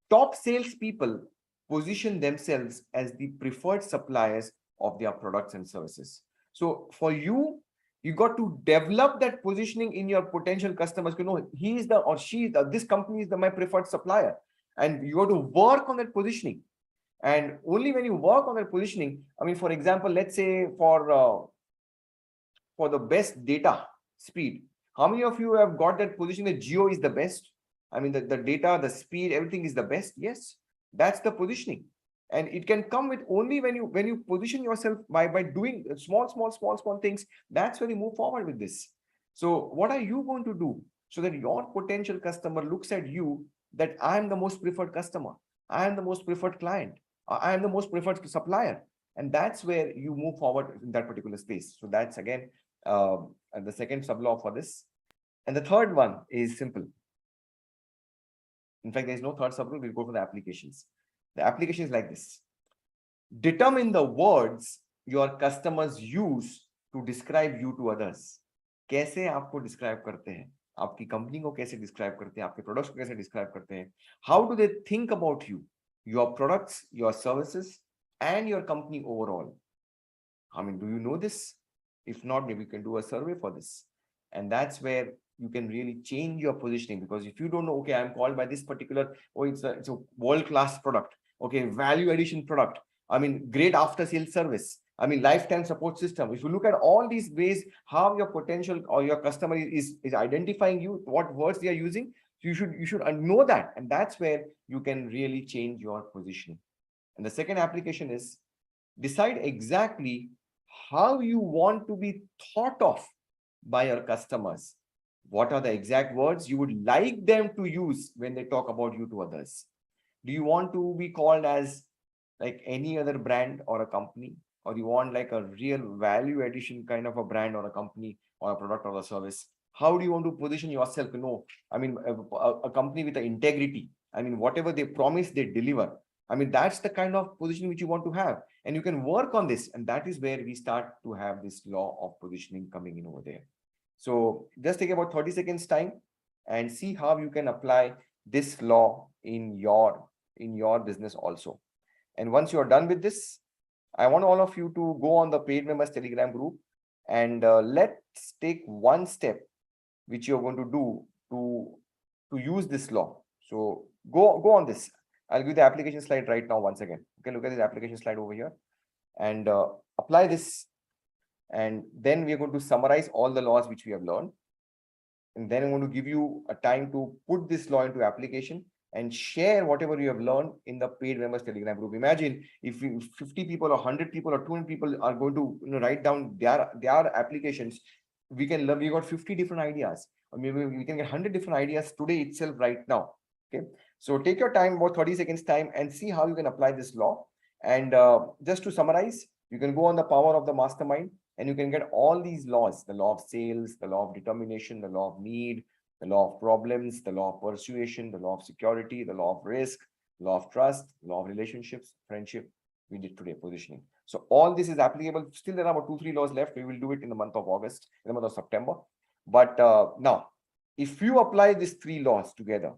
top salespeople position themselves as the preferred suppliers of their products and services. So for you, you got to develop that positioning in your potential customers. You know, he is the or she is the, this company is my preferred supplier, and you got to work on that positioning. And only when you work on that positioning, I mean, for example, let's say for the best data speed, how many of you have got that position that Geo is the best? I mean, the data, the speed, everything is the best. Yes, that's the positioning. And it can come with only when you position yourself by doing small things. That's when you move forward with this. So what are you going to do so that your potential customer looks at you that I am the most preferred customer, I am the most preferred client, I am the most preferred supplier? And that's where you move forward in that particular space. So that's again the second sub-law for this. And the third one is simple. In fact, there is no third sub-rule. We'll go for the applications. The application is like this. Determine the words your customers use to describe you to others. कैसे आपको describe करते हैं? आपकी company को कैसे describe करते हैं? आपके products को कैसे describe करते हैं? How do they think about you, your products, your services, and your company overall? I mean, do you know this? If not, maybe you can do a survey for this. And that's where you can really change your positioning, because if you don't know, okay, I'm called by this particular, it's a world-class product, okay, value addition product, I mean, great after sales service, I mean, lifetime support system. If you look at all these ways, how your potential or your customer is identifying you, what words they are using, you should know that, and that's where you can really change your positioning. And the second application is decide exactly how you want to be thought of by your customers. What are the exact words you would like them to use when they talk about you to others? Do you want to be called as like any other brand or a company, or you want like a real value addition kind of a brand or a company or a product or a service? How do you want to position yourself? I mean, a company with the integrity. I mean, whatever they promise, they deliver. I mean, that's the kind of position which you want to have, and you can work on this. And that is where we start to have this law of positioning coming in over there. So just take about 30 seconds time and see how you can apply this law in your business also. And once you're done with this, I want all of you to go on the paid members Telegram group, and let's take one step which you're going to do to use this law. So go on this. I'll give the application slide right now once again. Okay, look at this application slide over here and apply this. And then we're going to summarize all the laws which we have learned. And then I'm going to give you a time to put this law into application and share whatever you have learned in the paid members Telegram group. Imagine if 50 people or 100 people or 200 people are going to write down their applications. We got 50 different ideas, or maybe we can get 100 different ideas today itself right now. Okay, so take your time, about 30 seconds time, and see how you can apply this law. And just to summarize, you can go on the power of the mastermind, and you can get all these laws: the law of sales, the law of determination, the law of need, the law of problems, the law of persuasion, the law of security, the law of risk, law of trust, law of relationships, friendship. We did today positioning. So all this is applicable. Still, there are about 2-3 laws left. We will do it in the month of August, in the month of September. But now, if you apply these 3 laws together,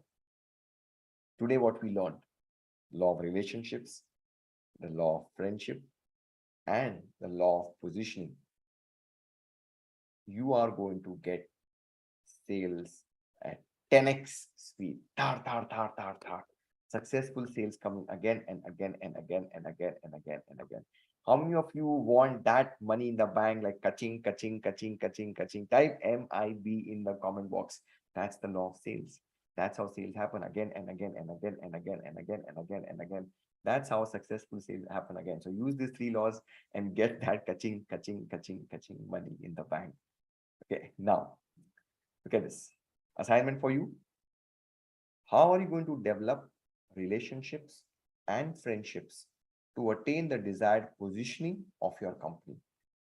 today what we learned: law of relationships, the law of friendship, and the law of positioning, you are going to get sales at 10x speed. Successful sales coming again and again and again and again and again and again. How many of you want that money in the bank, like kaching? Type MIB in the comment box. That's the law of sales. That's how sales happen again and again and again and again and again and again and again. That's how successful sales happen again. So use these 3 laws and get that kaching money in the bank. Okay, now look at this assignment for you. How are you going to develop relationships and friendships to attain the desired positioning of your company?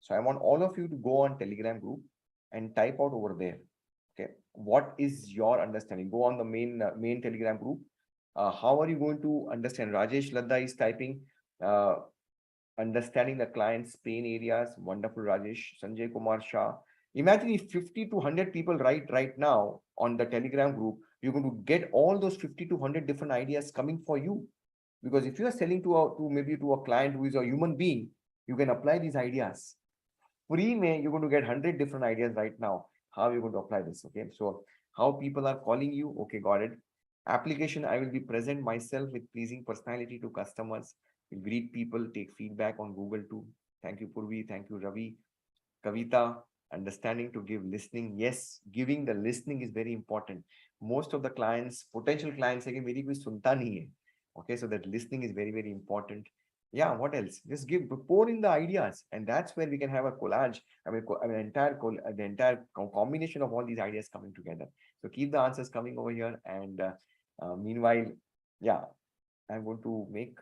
So I want all of you to go on Telegram group and type out over there. Okay, what is your understanding? Go on the main Telegram group. How are you going to understand? Rajesh Ladda is typing understanding the client's pain areas. Wonderful, Rajesh. Sanjay Kumar Shah. Imagine if 50 to 100 people write right now on the Telegram group, you're going to get all those 50 to 100 different ideas coming for you. Because if you are selling to a client who is a human being, you can apply these ideas. Free May, you're going to get 100 different ideas right now. How are you going to apply this? Okay, so how people are calling you? Okay, got it. Application, I will be present myself with pleasing personality to customers. Will greet people, take feedback on Google too. Thank you, Purvi. Thank you, Ravi. Kavita, understanding to give listening. Yes, giving the listening is very important. Most of the clients, potential clients, say मेरी कोई सुनता नहीं है. Okay, so that listening is very, very important. Yeah, what else? Just pour in the ideas, and that's where we can have a collage. I mean, the entire combination of all these ideas coming together. So keep the answers coming over here, and meanwhile, yeah, I'm going to make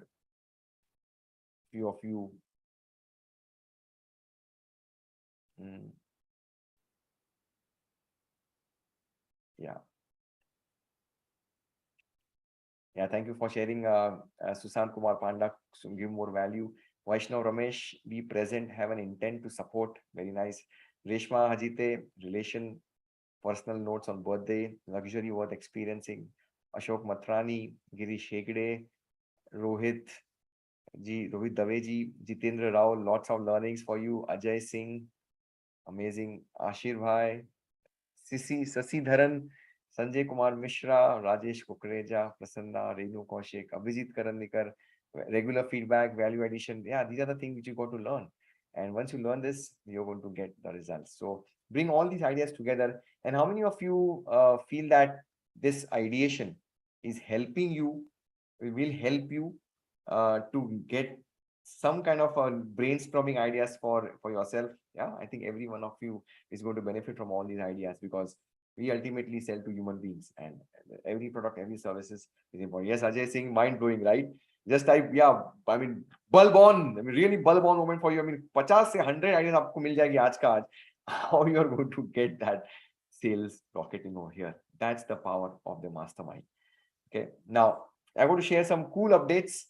few of you. Yeah. Yeah, thank you for sharing, Susant Kumar Panda, to give more value. Vaishnav Ramesh, be present, have an intent to support. Very nice. Reshma Hajite, relation, personal notes on birthday, luxury worth experiencing. Ashok Matrani, Girish Hegde, Rohit Daveji, Jitendra Rao, lots of learnings for you. Ajay Singh, amazing. Ashir Bhai, Sasi Dharan, Sanjay Kumar Mishra, Rajesh Kukreja, Prasanna, Renu Kaushik, Abhijit Karanikar, regular feedback, value addition. Yeah, these are the things which you got to learn. And once you learn this, you're going to get the results. So bring all these ideas together. And how many of you feel that this ideation is helping you, it will help you to get some kind of brainstorming ideas for yourself? Yeah, I think every one of you is going to benefit from all these ideas, because we ultimately sell to human beings, and every product, every services is important. Yes, Ajay is saying mind blowing, right? Just type, yeah, I mean, bulb on. I mean, really bulb on moment for you. I mean, 50 से 100 ideas आपको मिल जाएगी आज का आज. How you are going to get that sales rocketing over here? That's the power of the mastermind. Okay, now I'm going to share some cool updates.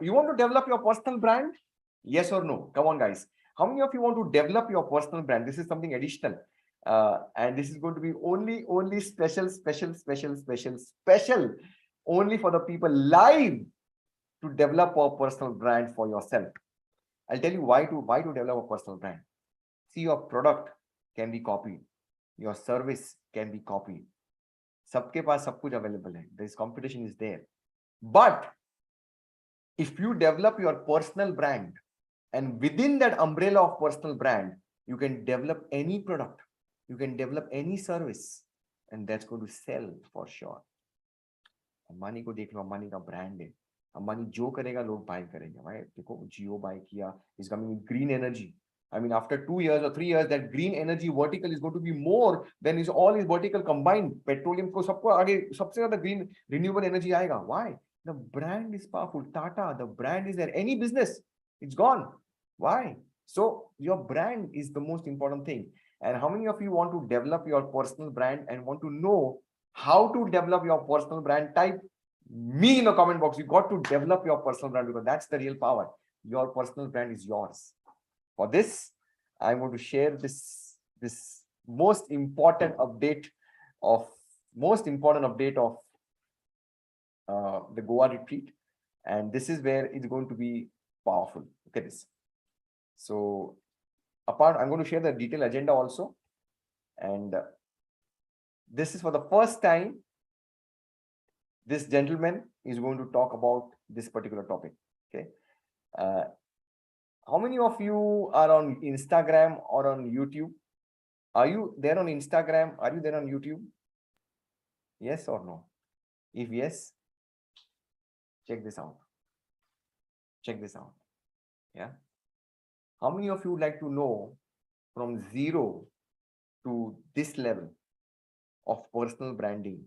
You want to develop your personal brand? Yes or no? Come on, guys. How many of you want to develop your personal brand? This is something additional. And this is going to be only special only for the people live to develop a personal brand for yourself. I'll tell you why to develop a personal brand. See, your product can be copied, your service can be copied. सबके पास सब कुछ available है. This competition is there. But if you develop your personal brand, and within that umbrella of personal brand, you can develop any product, you can develop any service, and that's going to sell for sure. Ambani को देख लो, अंबानी का brand है. अंबानी जो करेगा लोग bye करेंगे. भाई देखो, जियो बाय किया, is coming with green energy. I mean, after 2 years or 3 years, that green energy vertical is going to be more than is all is vertical combined. Petroleum को सबको आगे सबसे ज़्यादा green renewable energy आएगा. Why? The brand is powerful. Tata, the brand is there. Any business, it's gone. Why? So your brand is the most important thing. And how many of you want to develop your personal brand and want to know how to develop your personal brand? Type me in the comment box. You got to develop your personal brand, because that's the real power. Your personal brand is yours. For this, I'm going to share this most important update of the Goa retreat, and this is where it's going to be powerful. Look at this. So I'm going to share the detailed agenda also, and this is for the first time this gentleman is going to talk about this particular topic. Okay. How many of you are on Instagram or on YouTube? Are you there on Instagram? Are you there on YouTube? Yes or no? If yes, check this out. Check this out. Yeah. How many of you would like to know from 0 to this level of personal branding?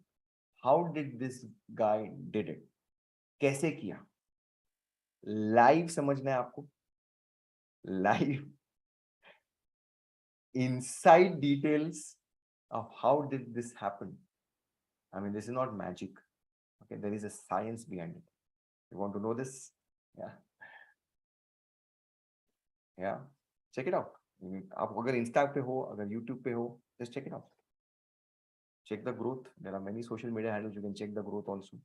How did this guy did it? कैसे किया? Live समझना है आपको? Live inside details of how did this happen. I mean, this is not magic. Okay, there is a science behind it. You want to know this? Yeah, check it out. आप अगर Insta पे हो, अगर YouTube पे हो, just check it out. Check the growth. There are many social media handles. You can check the growth also.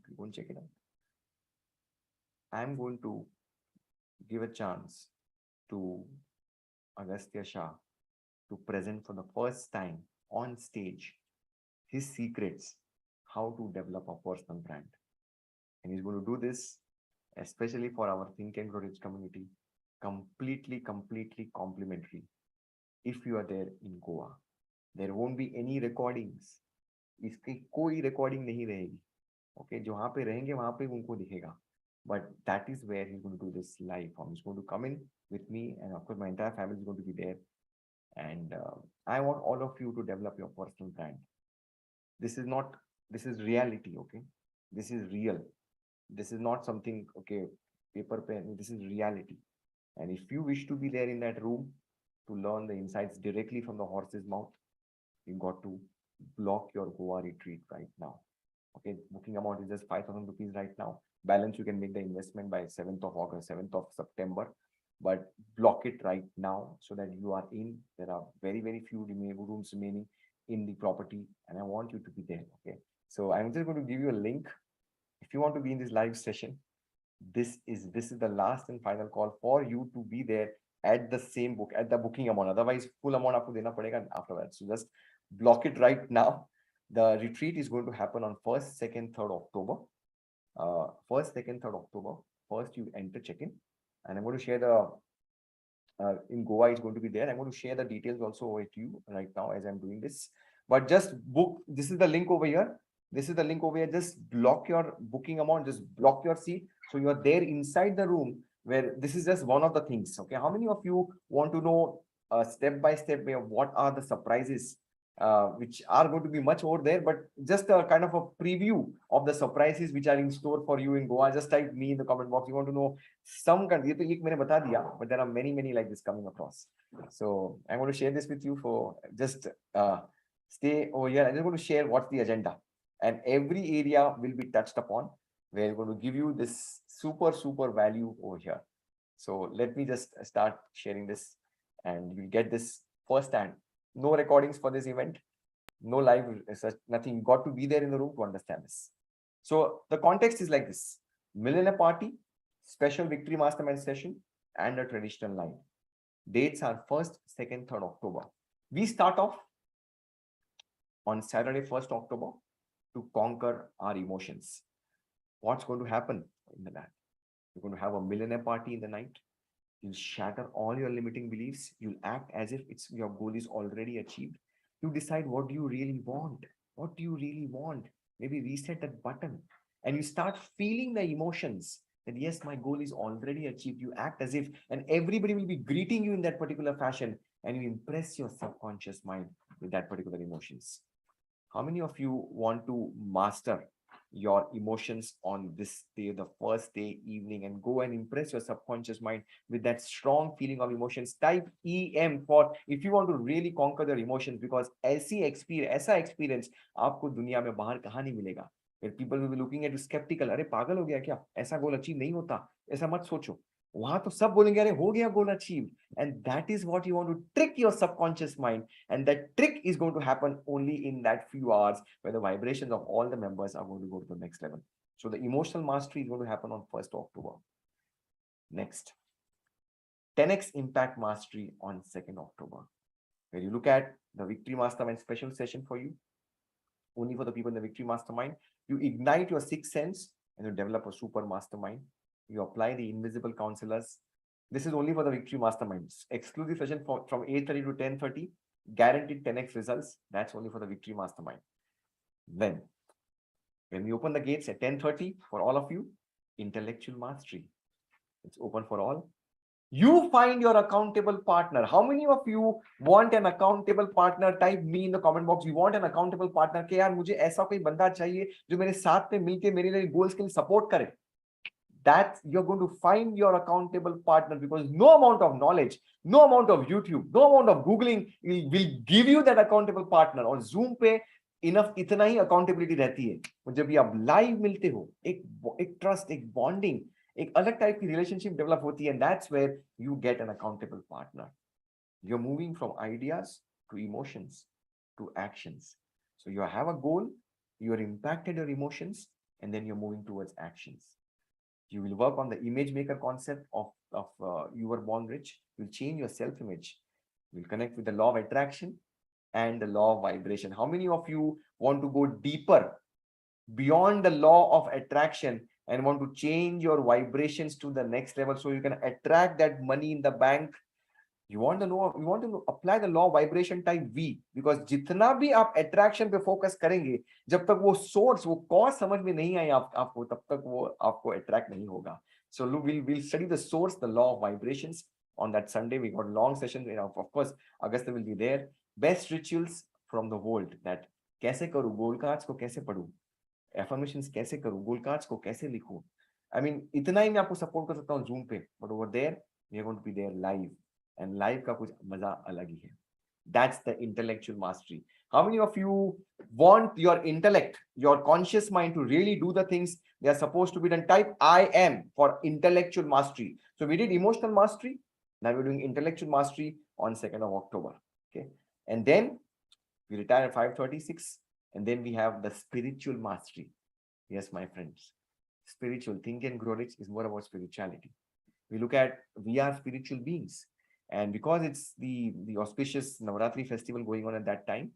You go and check it out. I'm going to give a chance to Agastya Shah to present for the first time on stage his secrets, how to develop a personal brand. And he's going to do this especially for our Think and Grow Rich community, completely complimentary. If you are there in Goa, there won't be any recordings. इसकी कोई recording नहीं रहेगी. Okay, जहाँ पे रहेंगे वहाँ पे उनको दिखेगा. But that is where he's going to do this live form. He's going to come in with me, and of course my entire family is going to be there. And I want all of you to develop your personal brand. This is reality, okay? This is real. This is not something, okay, paper pen. This is reality. And if you wish to be there in that room to learn the insights directly from the horse's mouth, you got to block your Goa retreat right now. Okay, booking amount is just 5,000 rupees right now. Balance, you can make the investment by 7th of August, 7th of September. But block it right now so that you are in. There are very few rooms remaining in the property, and I want you to be there. Okay, so I'm just going to give you a link. If you want to be in this live session, this is the last and final call for you to be there at the booking amount. Otherwise, full amount आपको देना पड़ेगा after that. So just block it right now. The retreat is going to happen on 1st, 2nd, 3rd October. 1st, 2nd, 3rd October. First, you enter check-in, and I'm going to share the in Goa is going to be there. I'm going to share the details also with you right now as I'm doing this. But just book. This is the link over here. This is the link over here. Just block your booking amount. Just block your seat. So you are there inside the room where this is just one of the things. Okay. How many of you want to know step by step way of what are the surprises which are going to be much over there, but just a kind of a preview of the surprises which are in store for you in Goa? Just type me in the comment box. You want to know some kind. ये तो एक मैंने बता दिया, but there are many like this coming across. So I'm going to share this with you for just stay over here. I'm just going to share what's the agenda, and every area will be touched upon. We're going to give you this super value over here. So let me just start sharing this, and you'll get this firsthand. No recordings for this event, no live research, nothing. You got to be there in the room to understand this. So the context is like this: millionaire party, special victory mastermind session, and a traditional line. Dates are 1st, 2nd, 3rd October. We start off on Saturday, 1st October, to conquer our emotions. What's going to happen in the night? You're going to have a millionaire party in the night. You'll shatter all your limiting beliefs. You'll act as if your goal is already achieved. You decide what do you really want. What do you really want? Maybe reset that button, and you start feeling the emotions that yes, my goal is already achieved. You act as if, and everybody will be greeting you in that particular fashion, and you impress your subconscious mind with that particular emotions. How many of you want to master your emotions on this day, the first day evening, and go and impress your subconscious mind with that strong feeling of emotions? Type EM for if you want to really conquer your emotions, because ऐसा experience आपको दुनिया में बाहर कहाँ नहीं मिलेगा. Where people will be looking at you skeptical. अरे पागल हो गया क्या? ऐसा गोल अचीव नहीं होता. ऐसा मत सोचो. वहां तो सब बोलेंगे अरे हो गया goal achieve. And that is what you want to trick your subconscious mind, and that trick is going to happen only in that few hours where the vibrations of all the members are going to go to the next level. So the emotional mastery is going to happen on 1st October. Next, 10x impact mastery on 2nd October, where you look at the victory mastermind special session for you, only for the people in the victory mastermind. You ignite your sixth sense and you develop a super mastermind. You apply the invisible counselors. This is only for the victory masterminds. Exclusive session from 8:30 to 10:30. Guaranteed 10x results. That's only for the victory mastermind. Then, when we open the gates at 10:30 for all of you, intellectual mastery. It's open for all. You find your accountable partner. How many of you want an accountable partner? Type me in the comment box. You want an accountable partner? कि यार मुझे ऐसा कोई बंदा चाहिए जो मेरे साथ में मिलके मेरे लिए goals के लिए support करे. That you're going to find your accountable partner, because no amount of knowledge, no amount of YouTube, no amount of Googling will give you that accountable partner. और Zoom पे enough इतना ही accountability रहती है. जब भी आप live मिलते हो, एक trust, एक bonding, एक अलग type की relationship develop होती है, and that's where you get an accountable partner. You're moving from ideas to emotions to actions. So you have a goal, you're impacted your emotions, and then you're moving towards actions. You will work on the image maker concept of you were born rich. You'll change your self-image. You'll connect with the law of attraction and the law of vibration. How many of you want to go deeper beyond the law of attraction and want to change your vibrations to the next level so you can attract that money in the bank? You want to apply the law of vibration type V, because जितना भी आप attraction पे focus करेंगे, जब तक वो source, वो cause समझ में नहीं आई आपको, तब तक वो आपको attract नहीं होगा. So we'll study the source, the law of vibrations on that Sunday. We got long sessions. Of course, Augusta will be there. Best rituals from the world. That कैसे करूँ, goal cards को कैसे पढूं, affirmations कैसे करूँ, goal cards को कैसे लिखूं. I mean, इतना ही मैं आपको support कर सकता हूँ Zoom पे, but over there we are going to be there live. And live का कुछ मजा अलग ही है. That's the intellectual mastery. How many of you want your intellect, your conscious mind to really do the things they are supposed to be done? Type I am for intellectual mastery. So we did emotional mastery. Now we're doing intellectual mastery on 2nd of October. Okay. And then we retire at 5:36. And then we have the spiritual mastery. Yes, my friends. Spiritual, think and grow rich is more about spirituality. We look at, we are spiritual beings. And because it's the auspicious Navratri festival going on at that time,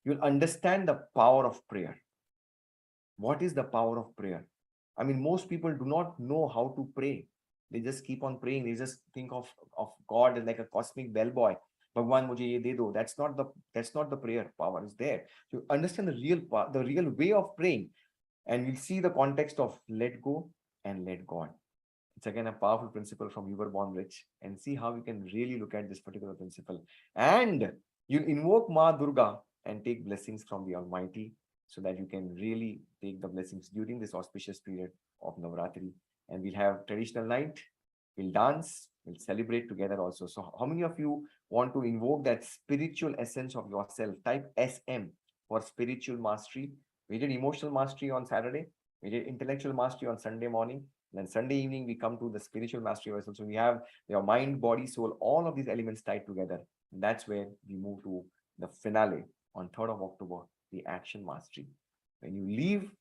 you'll understand the power of prayer. What is the power of prayer? I mean, most people do not know how to pray. They just keep on praying. They just think of God as like a cosmic bellboy. Bhagwan mujhe ye de do. That's not the prayer. Power is there. To understand the real way of praying, and we'll see the context of let go and let God. It's again a powerful principle from You Were Born Rich, and see how you can really look at this particular principle. And you invoke Ma Durga and take blessings from the Almighty, so that you can really take the blessings during this auspicious period of Navratri. And we'll have traditional night, we'll dance, we'll celebrate together also. So how many of you want to invoke that spiritual essence of yourself? Type SM for spiritual mastery. We did emotional mastery on Saturday. We did intellectual mastery on Sunday morning. Then Sunday evening, we come to the spiritual mastery of ourselves. So we have your mind, body, soul, all of these elements tied together. And that's where we move to the finale on 3rd of October, the action mastery. When you leave,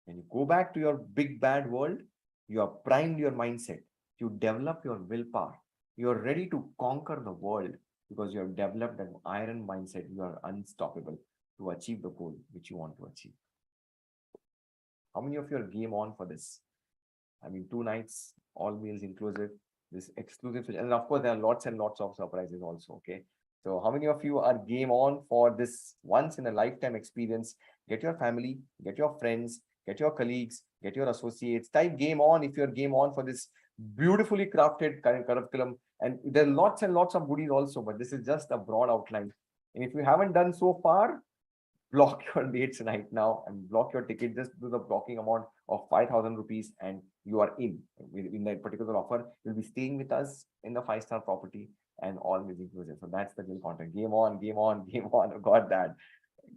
when you go back to your big bad world, you are primed your mindset. You develop your willpower. You are ready to conquer the world because you have developed an iron mindset. You are unstoppable to achieve the goal which you want to achieve. How many of you are game on for this? I mean, 2 nights, all meals inclusive, this exclusive, and of course, there are lots and lots of surprises also. Okay. So how many of you are game on for this once in a lifetime experience? Get your family, get your friends, get your colleagues, get your associates. Type game on if you're game on for this beautifully crafted curriculum. And there are lots and lots of goodies also, but this is just a broad outline. And if you haven't done so far, block your dates right now and block your ticket. Just do the blocking amount of 5,000 rupees and you are in that particular offer. You'll be staying with us in the 5-star property and all is inclusive. So that's the real content. Game on, game on, game on. Got that.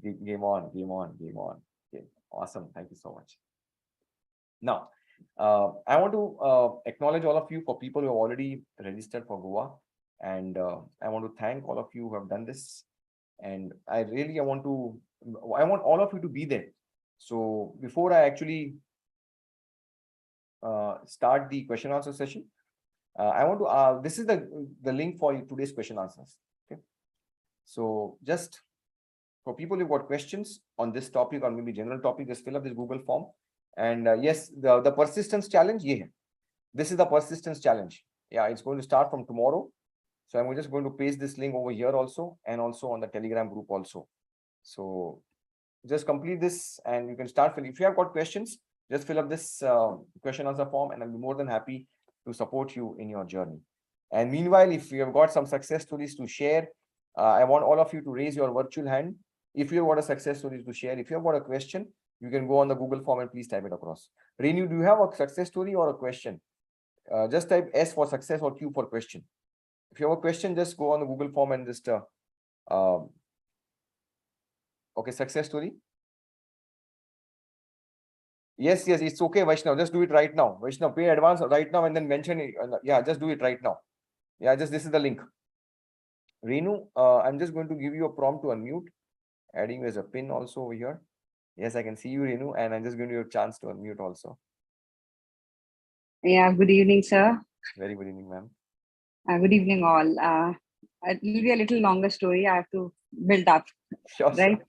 Game on, game on, game on. Okay. Awesome. Thank you so much. Now, I want to acknowledge all of you for people who have already registered for Goa. And I want to thank all of you who have done this. And I want all of you to be there. So before I actually start the question answer session, I want to this is the link for today's question answers. Okay. So just for people who've got questions on this topic or maybe general topic, just fill up this Google form. And yes, the persistence challenge. Yeah, this is the persistence challenge. Yeah, it's going to start from tomorrow. So I'm just going to paste this link over here also, and also on the Telegram group also. So just complete this and you can start filling. If you have got questions, just fill up this question answer form and I'll be more than happy to support you in your journey. And meanwhile, if you have got some success stories to share, I want all of you to raise your virtual hand. If you have got a success story to share, if you have got a question, you can go on the Google form and please type it across. Renu, do you have a success story or a question? Just type S for success or Q for question. If you have a question, just go on the Google form and just okay, success story. Yes, it's okay, Vaishnav. Just do it right now. Vaishnav, pay advance right now and then mention it. Yeah, just do it right now. Yeah, this is the link. Renu, I'm just going to give you a prompt to unmute. Adding as a pin also over here. Yes, I can see you, Renu, and I'm just going to give you a chance to unmute also. Yeah, good evening, sir. Very good evening, ma'am. Good evening, all. It will be a little longer story. I have to build up. Sure, right?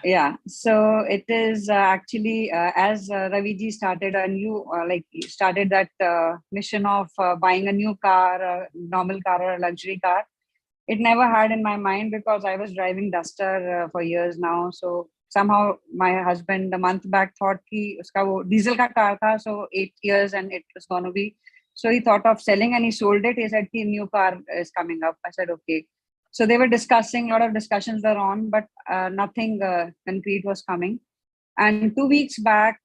Yeah. So it is actually as Raviji started a new, started that mission of buying a new car, a normal car or a luxury car. It never had in my mind because I was driving Duster for years now. So somehow my husband a month back thought ki uska wo diesel ka car tha, so 8 years and it was going to be. So he thought of selling and he sold it. He said ki new car is coming up. I said, okay. So they were discussing, a lot of discussions were on, but nothing concrete was coming. And 2 weeks back,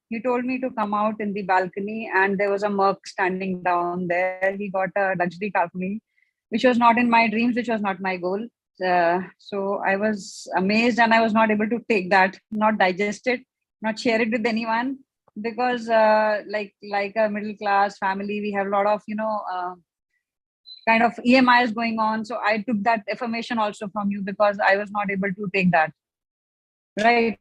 he told me to come out in the balcony and there was a Merc standing down there. He got a luxury car for me, which was not in my dreams, which was not my goal. So I was amazed and I was not able to take that, not digest it, not share it with anyone, because like a middle class family, we have a lot of, kind of EMIs going on. So I took that affirmation also from you because I was not able to take that. Right.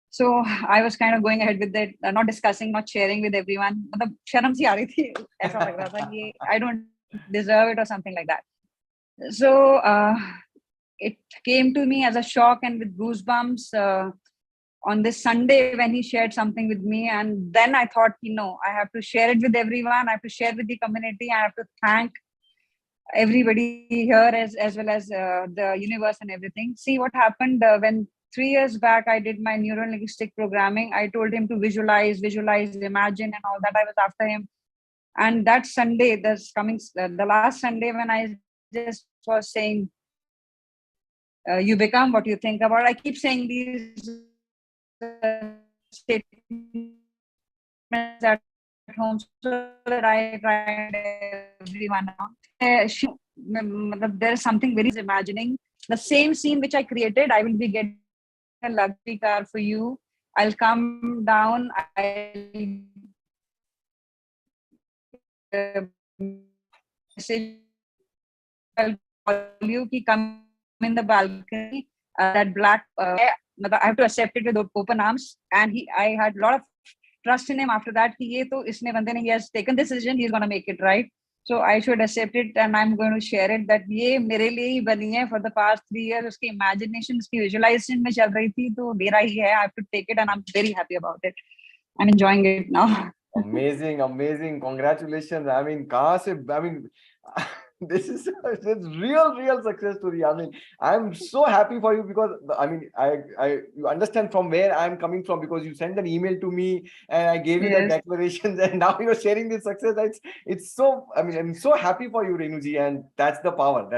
So I was kind of going ahead with it, not discussing, not sharing with everyone. Sharam si aa rahi thi. Aisa lag raha tha ki I don't deserve it or something like that. So it came to me as a shock and with goosebumps. on this Sunday when he shared something with me. And then I thought, I have to share it with everyone. I have to share with the community. I have to thank everybody here as well as the universe and everything. See what happened when 3 years back I did my neuro-linguistic programming. I told him to visualize, imagine, and all that. I was after him. And that Sunday, the last Sunday, when I just was saying, you become what you think about. I keep saying these statements at home so that I try everyone out. There's something very imagining the same scene which I created. I will be getting a luxury car for you. I'll come down. Message. I'll call you. Ki come in the balcony. That black. I have to accept it with open arms. And I had a lot of trust in him after that. He has taken this decision. He's gonna make it right. So I should accept it, and I'm going to share it that ये मेरे लिए ही बनी है for the past 3 years. उसकी imagination, उसकी visualization में चल रही थी, तो मेरा ही है. I have to take it, and I'm very happy about it. I'm enjoying it now. Amazing. Congratulations. I mean, this is real success story. I mean, I'm so happy for you because you understand from where I'm coming from, because you sent an email to me and I gave you the declarations, and now you're sharing this success. It's so, I'm so happy for you, Renuji, and that's the power.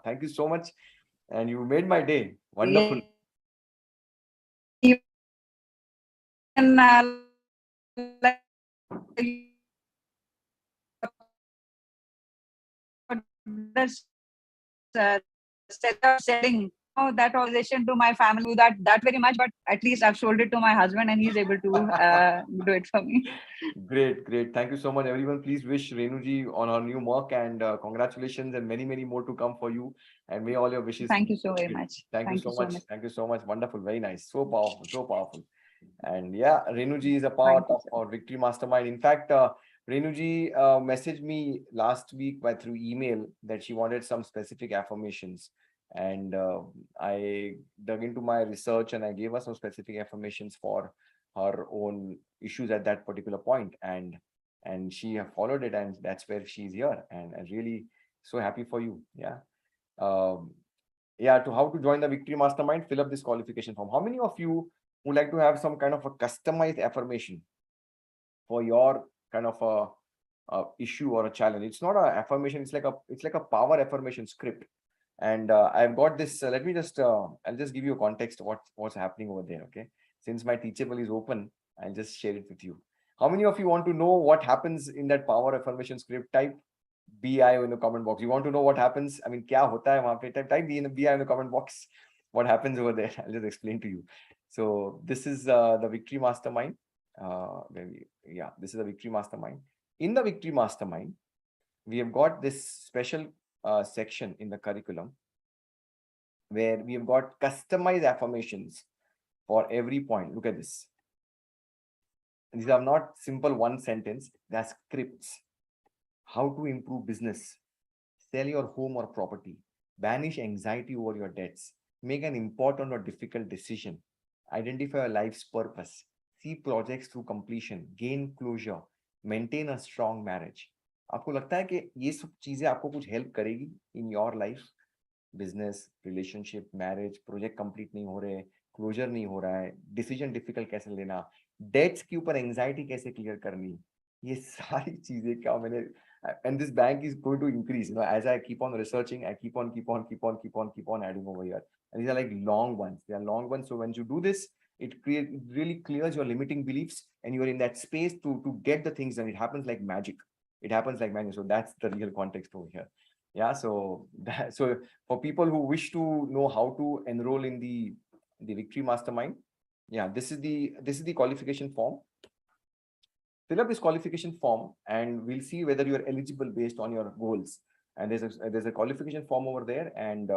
Thank you so much. And you made my day. Wonderful. Selling that organization to my family, that very much, but at least I've sold it to my husband and he's able to do it for me. Great. Thank you so much, everyone. Please wish Renuji on her new work, and congratulations, and many more to come for you. And may all your wishes. Thank you so very much. Thank you so much. Thank you so much. Wonderful. Very nice. So powerful. And yeah, Renuji is a part of our Victory Mastermind. In fact, Renuji messaged me last week through email that she wanted some specific affirmations. And I dug into my research and I gave her some specific affirmations for her own issues at that particular point. And she have followed it, and that's where she's here. And I'm really so happy for you. Yeah. To how to join the Victory Mastermind, fill up this qualification form. How many of you would like to have some kind of a customized affirmation for your kind of a issue or a challenge? It's not an affirmation, it's like a power affirmation script. And I've got this. Let me just I'll just give you a context of what's happening over there. Okay, since my Teachable is open, I'll just share it with you. How many of you want to know what happens in that power affirmation script? Type BI in the comment box. You want to know what happens? I mean, kya hota hai wahan pe? Type BI in the comment box. What happens over there? I'll just explain to you. So this is the Victory Mastermind. This is the Victory Mastermind. In the Victory Mastermind, we have got this special section in the curriculum where we have got customized affirmations for every point. Look at this. These are not simple one sentence, they are scripts. How to improve business, sell your home or property, banish anxiety over your debts, make an important or difficult decision, identify your life's purpose, see projects through completion, gain closure, maintain a strong marriage. आपको लगता है कि ये सब चीजें आपको कुछ help करेगी in your life? Business, relationship, marriage, project complete नहीं हो रहे, क्लोजर नहीं हो रहा है, डिसीजन डिफिकल्ट कैसे लेना, डेट्स के ऊपर एंजाइटी कैसे क्लियर करनी, ये सारी चीजें क्या मैंने and this bank is going to increase, as I keep on researching, I keep on adding over here. And these are like long ones. They are long ones. So when you do this, it really clears your limiting beliefs, and you're in that space to get the things done. It happens like magic. So that's the real context over here. Yeah. So for people who wish to know how to enroll in the Victory Mastermind, this is the qualification form. Fill up this qualification form and we'll see whether you are eligible based on your goals. And there's a qualification form over there, and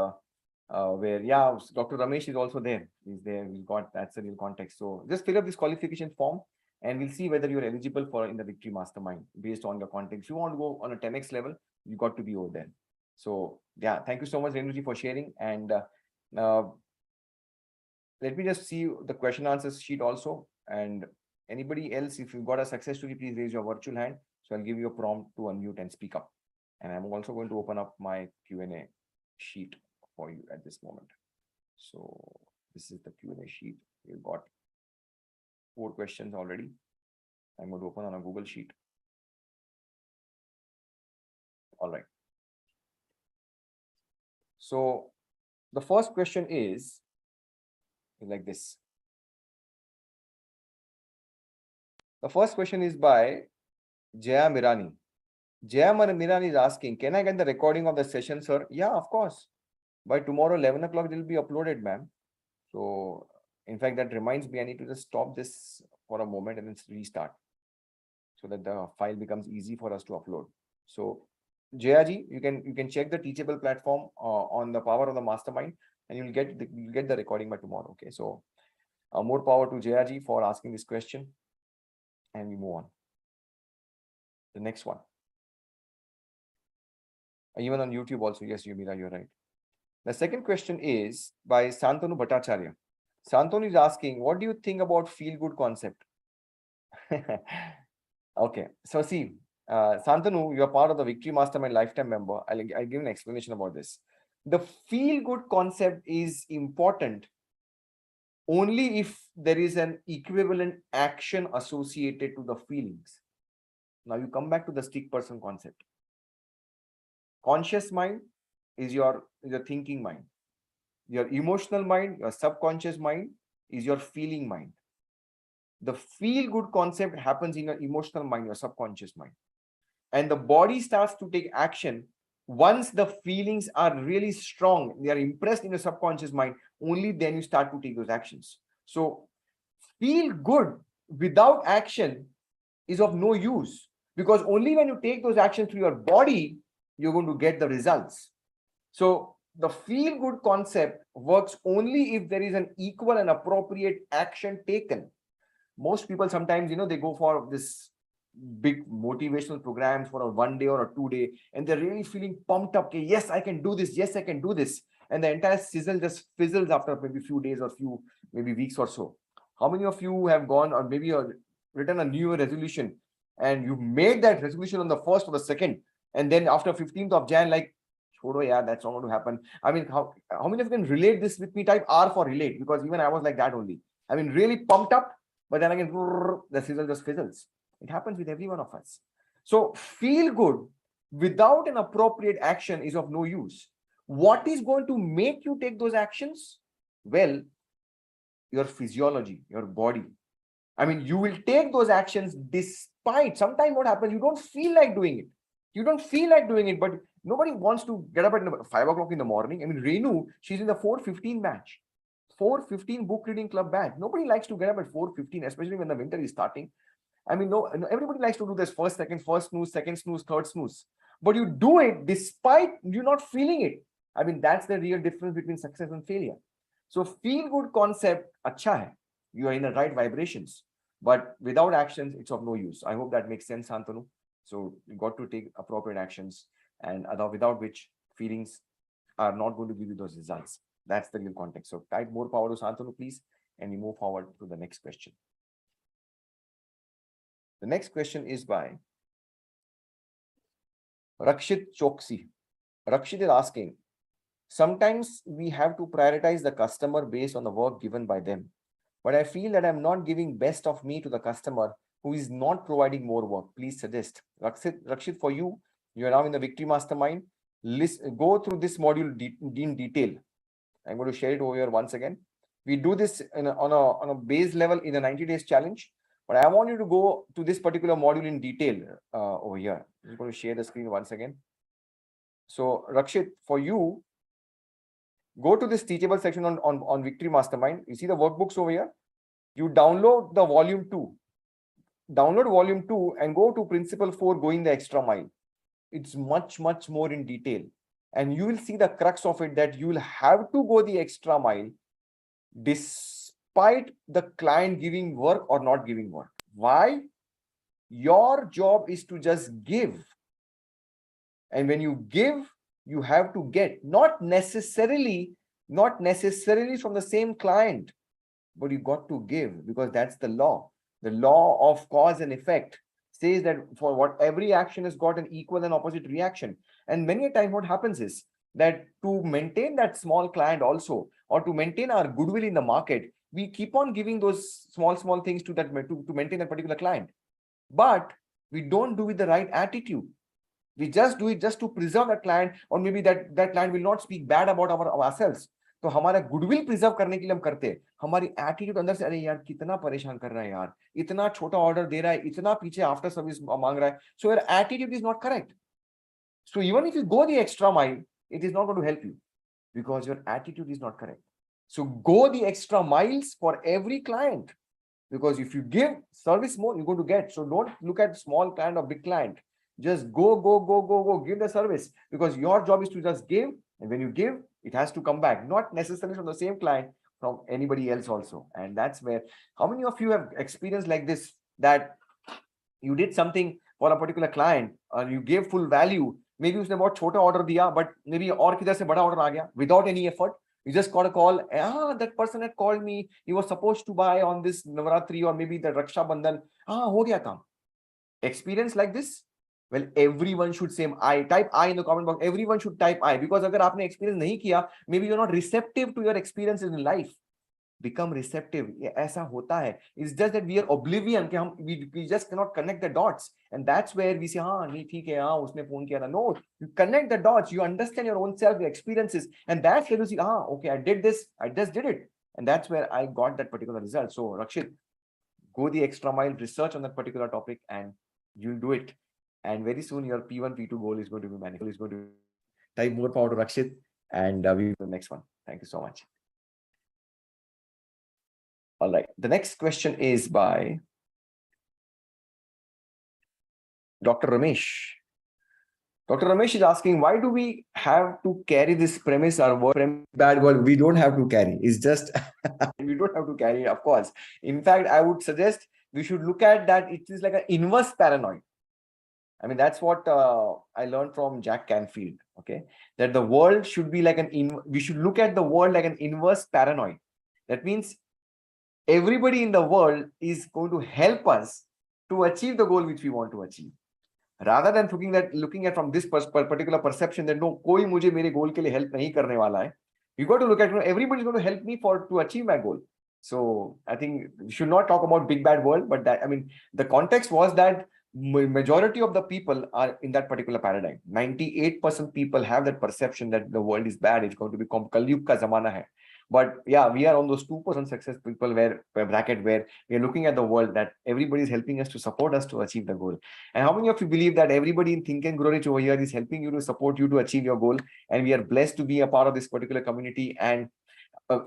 where Dr. Ramesh is also there. He's there. That's the real context. So just fill up this qualification form and we'll see whether you're eligible for in the Victory Mastermind based on your context. If you want to go on a 10x level, you got to be over there. So thank you so much, Renuji, for sharing. And let me just see the question answers sheet also. And anybody else, if you've got a success story, please raise your virtual hand. So I'll give you a prompt to unmute and speak up. And I'm also going to open up my Q&A sheet for you at this moment. So this is the Q&A sheet. We've got 4 questions already. I'm going to open on a Google Sheet. All right. So the first question is like this. The first question is by Jaya Mirani. Jaya Mirani is asking, can I get the recording of the session, sir? Yeah, of course. By tomorrow, 11 o'clock, it will be uploaded, ma'am. So, in fact, that reminds me, I need to just stop this for a moment and then restart so that the file becomes easy for us to upload. So, Jaya ji, you can check the Teachable platform on the Power of the Mastermind, and you'll get the recording by tomorrow. Okay, so more power to Jaya ji for asking this question, and we move on. The next one. Even on YouTube also, yes, Yumira, you're right. The second question is by Santanu Bhattacharya. Santanu is asking, what do you think about feel-good concept? Okay, so see, Santanu, you are part of the Victory Mastermind lifetime member. I'll give an explanation about this. The feel-good concept is important only if there is an equivalent action associated to the feelings. Now you come back to the stick person concept. Conscious mind is your thinking mind. Your emotional mind, your subconscious mind is your feeling mind. The feel-good concept happens in your emotional mind, your subconscious mind. And the body starts to take action once the feelings are really strong, they are impressed in your subconscious mind, only then you start to take those actions. So feel good without action is of no use, because only when you take those actions through your body, you're going to get the results. So the feel good concept works only if there is an equal and appropriate action taken. Most people sometimes, they go for this big motivational programs for a 1 day or a 2 day, and they're really feeling pumped up. Okay, yes, I can do this. Yes, I can do this. And the entire sizzle just fizzles after maybe a few days or maybe weeks or so. How many of you have gone or maybe written a new resolution and you made that resolution on the 1st or the 2nd, and then after 15th of Jan, like, chodo, yeah, that's not going to happen. I mean, how many of you can relate this with me? Type R for relate, because even I was like that only. I mean, really pumped up, but then again, the sizzle just fizzles. It happens with every one of us. So feel good without an appropriate action is of no use. What is going to make you take those actions? Well, your physiology, your body. I mean, you will take those actions despite, sometimes what happens, you don't feel like doing it. You don't feel like doing it, but nobody wants to get up at 5 o'clock in the morning. I mean, Renu, she's in the 4:15 batch. 4:15 book reading club batch. Nobody likes to get up at 4:15, especially when the winter is starting. I mean, no, everybody likes to do this first snooze, second snooze, third snooze. But you do it despite you not feeling it. I mean, that's the real difference between success and failure. So feel good concept, acha hai. You are in the right vibrations. But without actions, it's of no use. I hope that makes sense, Santanu. So you got to take appropriate actions, and without which feelings are not going to give you those results. That's the real context. So type more power to Santanu, please, and we move forward to the next question. The next question is by Rakshit Choksi. Rakshit is asking, sometimes we have to prioritize the customer based on the work given by them. But I feel that I'm not giving best of me to the customer who is not providing more work. Please suggest. Rakshit, for you, you are now in the Victory Mastermind. Go through this module in detail. I'm going to share it over here once again. We do this on a base level in the 90 days challenge. But I want you to go to this particular module in detail over here. I'm going to share the screen once again. So Rakshit, for you, go to this teachable section on Victory Mastermind. You see the workbooks over here. You download the volume 2. Download volume 2 and go to principle 4, going the extra mile. It's much, much more in detail. And you will see the crux of it, that you will have to go the extra mile despite the client giving work or not giving work. Why? Your job is to just give. And when you give, you have to get, not necessarily from the same client. but you got to give, because that's the law. The law of cause and effect says that for what every action has got an equal and opposite reaction. And many a time what happens is that to maintain that small client also, or to maintain our goodwill in the market, we keep on giving those small things to that to maintain a particular client. But we don't do with the right attitude. We just do it just to preserve that client, or maybe that client will not speak bad about ourselves. तो हमारा goodwill preserve करने के लिए हम करते हैं, हमारी attitude अंदर से, अरे यार कितना परेशान कर रहा है यार, इतना छोटा ऑर्डर दे रहा है, इतना पीछे आफ्टर सर्विस मांग रहा है. So your attitude is not correct. So even if you go the extra mile, it is not going to help you, because your attitude is not correct. So go the extra miles for every client, because if you give service more, you're going to get. So don't look at small client or big client. Just go, give the service, because your job is to just give. And when you give, it has to come back, not necessarily from the same client, from anybody else also. And that's where, how many of you have experienced like this, that you did something for a particular client, or you gave full value, maybe उसने बहुत छोटा order दिया, but maybe और किधर से बड़ा order आ गया without any effort. You just got a call, that person had called me, he was supposed to buy on this Navaratri or maybe the Raksha Bandhan, हो गया काम. Experience like this? Well, everyone should say I. Type I in the comment box. Everyone should type I, because अगर आपने experience नहीं किया, maybe you're not receptive to your experiences in life. Become receptive. ऐसा होता है. It's just that we are oblivion कि हम we just cannot connect the dots, and that's where we say हाँ नहीं ठीक है, हाँ उसने phone किया था. No, you connect the dots. You understand your own self, your experiences, and that's where you see okay, I did this, I just did it, and that's where I got that particular result. So Rakshit, go the extra mile, research on that particular topic, and you'll do it. And very soon your P1, P2 goal is going to be managed. Is going to type more power to Rakshit, and we will the next one. Thank you so much. All right. The next question is by Dr. Ramesh. Dr. Ramesh is asking, why do we have to carry this premise or word bad word? We don't have to carry. It's just we don't have to carry it, of course. In fact, I would suggest we should look at that. It is like an inverse paranoid. I mean, that's what I learned from Jack Canfield, okay? That the world should be like we should look at the world like an inverse paranoid. That means everybody in the world is going to help us to achieve the goal which we want to achieve. Rather than looking at from this particular perception that no, koi mujhe mere goal ke liye help nahi karne wala hai. You got to look at, everybody is going to help me to achieve my goal. So I think we should not talk about big bad world, but that, I mean, the context was that majority of the people are in that particular paradigm. 98% people have that perception that the world is bad. It's going to become Kalyug ka zamana hai. But yeah, we are on those 2% success people where we are looking at the world that everybody is helping us to support us to achieve the goal. And how many of you believe that everybody in Think and Grow Rich over here is helping you to support you to achieve your goal? And we are blessed to be a part of this particular community. And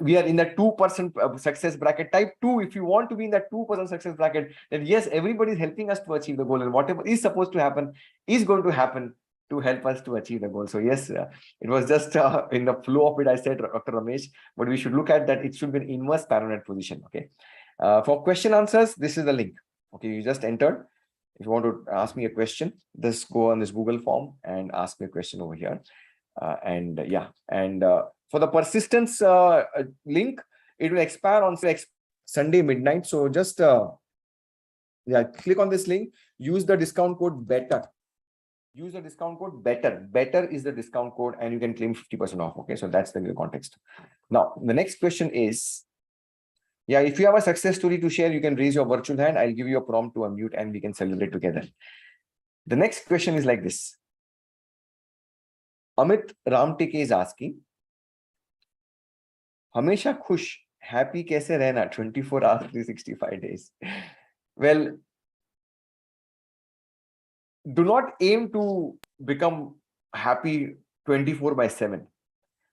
we are in that 2% success bracket. Type 2 if you want to be in that 2% success bracket, that yes, everybody is helping us to achieve the goal, and whatever is supposed to happen is going to happen to help us to achieve the goal. So yes, it was just in the flow of it, I said, Dr. Ramesh, but we should look at that. It should be an inverse paranoid position. Okay. For question answers, this is the link. Okay, you just entered. If you want to ask me a question, just go on this Google form and ask me a question over here. For the persistence link, it will expire on Sunday midnight. So just click on this link, use the discount code BETTER. Use the discount code BETTER. BETTER is the discount code, and you can claim 50% off. Okay, so that's the context. Now, the next question is, if you have a success story to share, you can raise your virtual hand. I'll give you a prompt to unmute and we can celebrate together. The next question is like this. Amit Ramtike is asking, Hamesha khush, happy kaise rehna 24 hours, 365 days? Well, do not aim to become happy 24/7,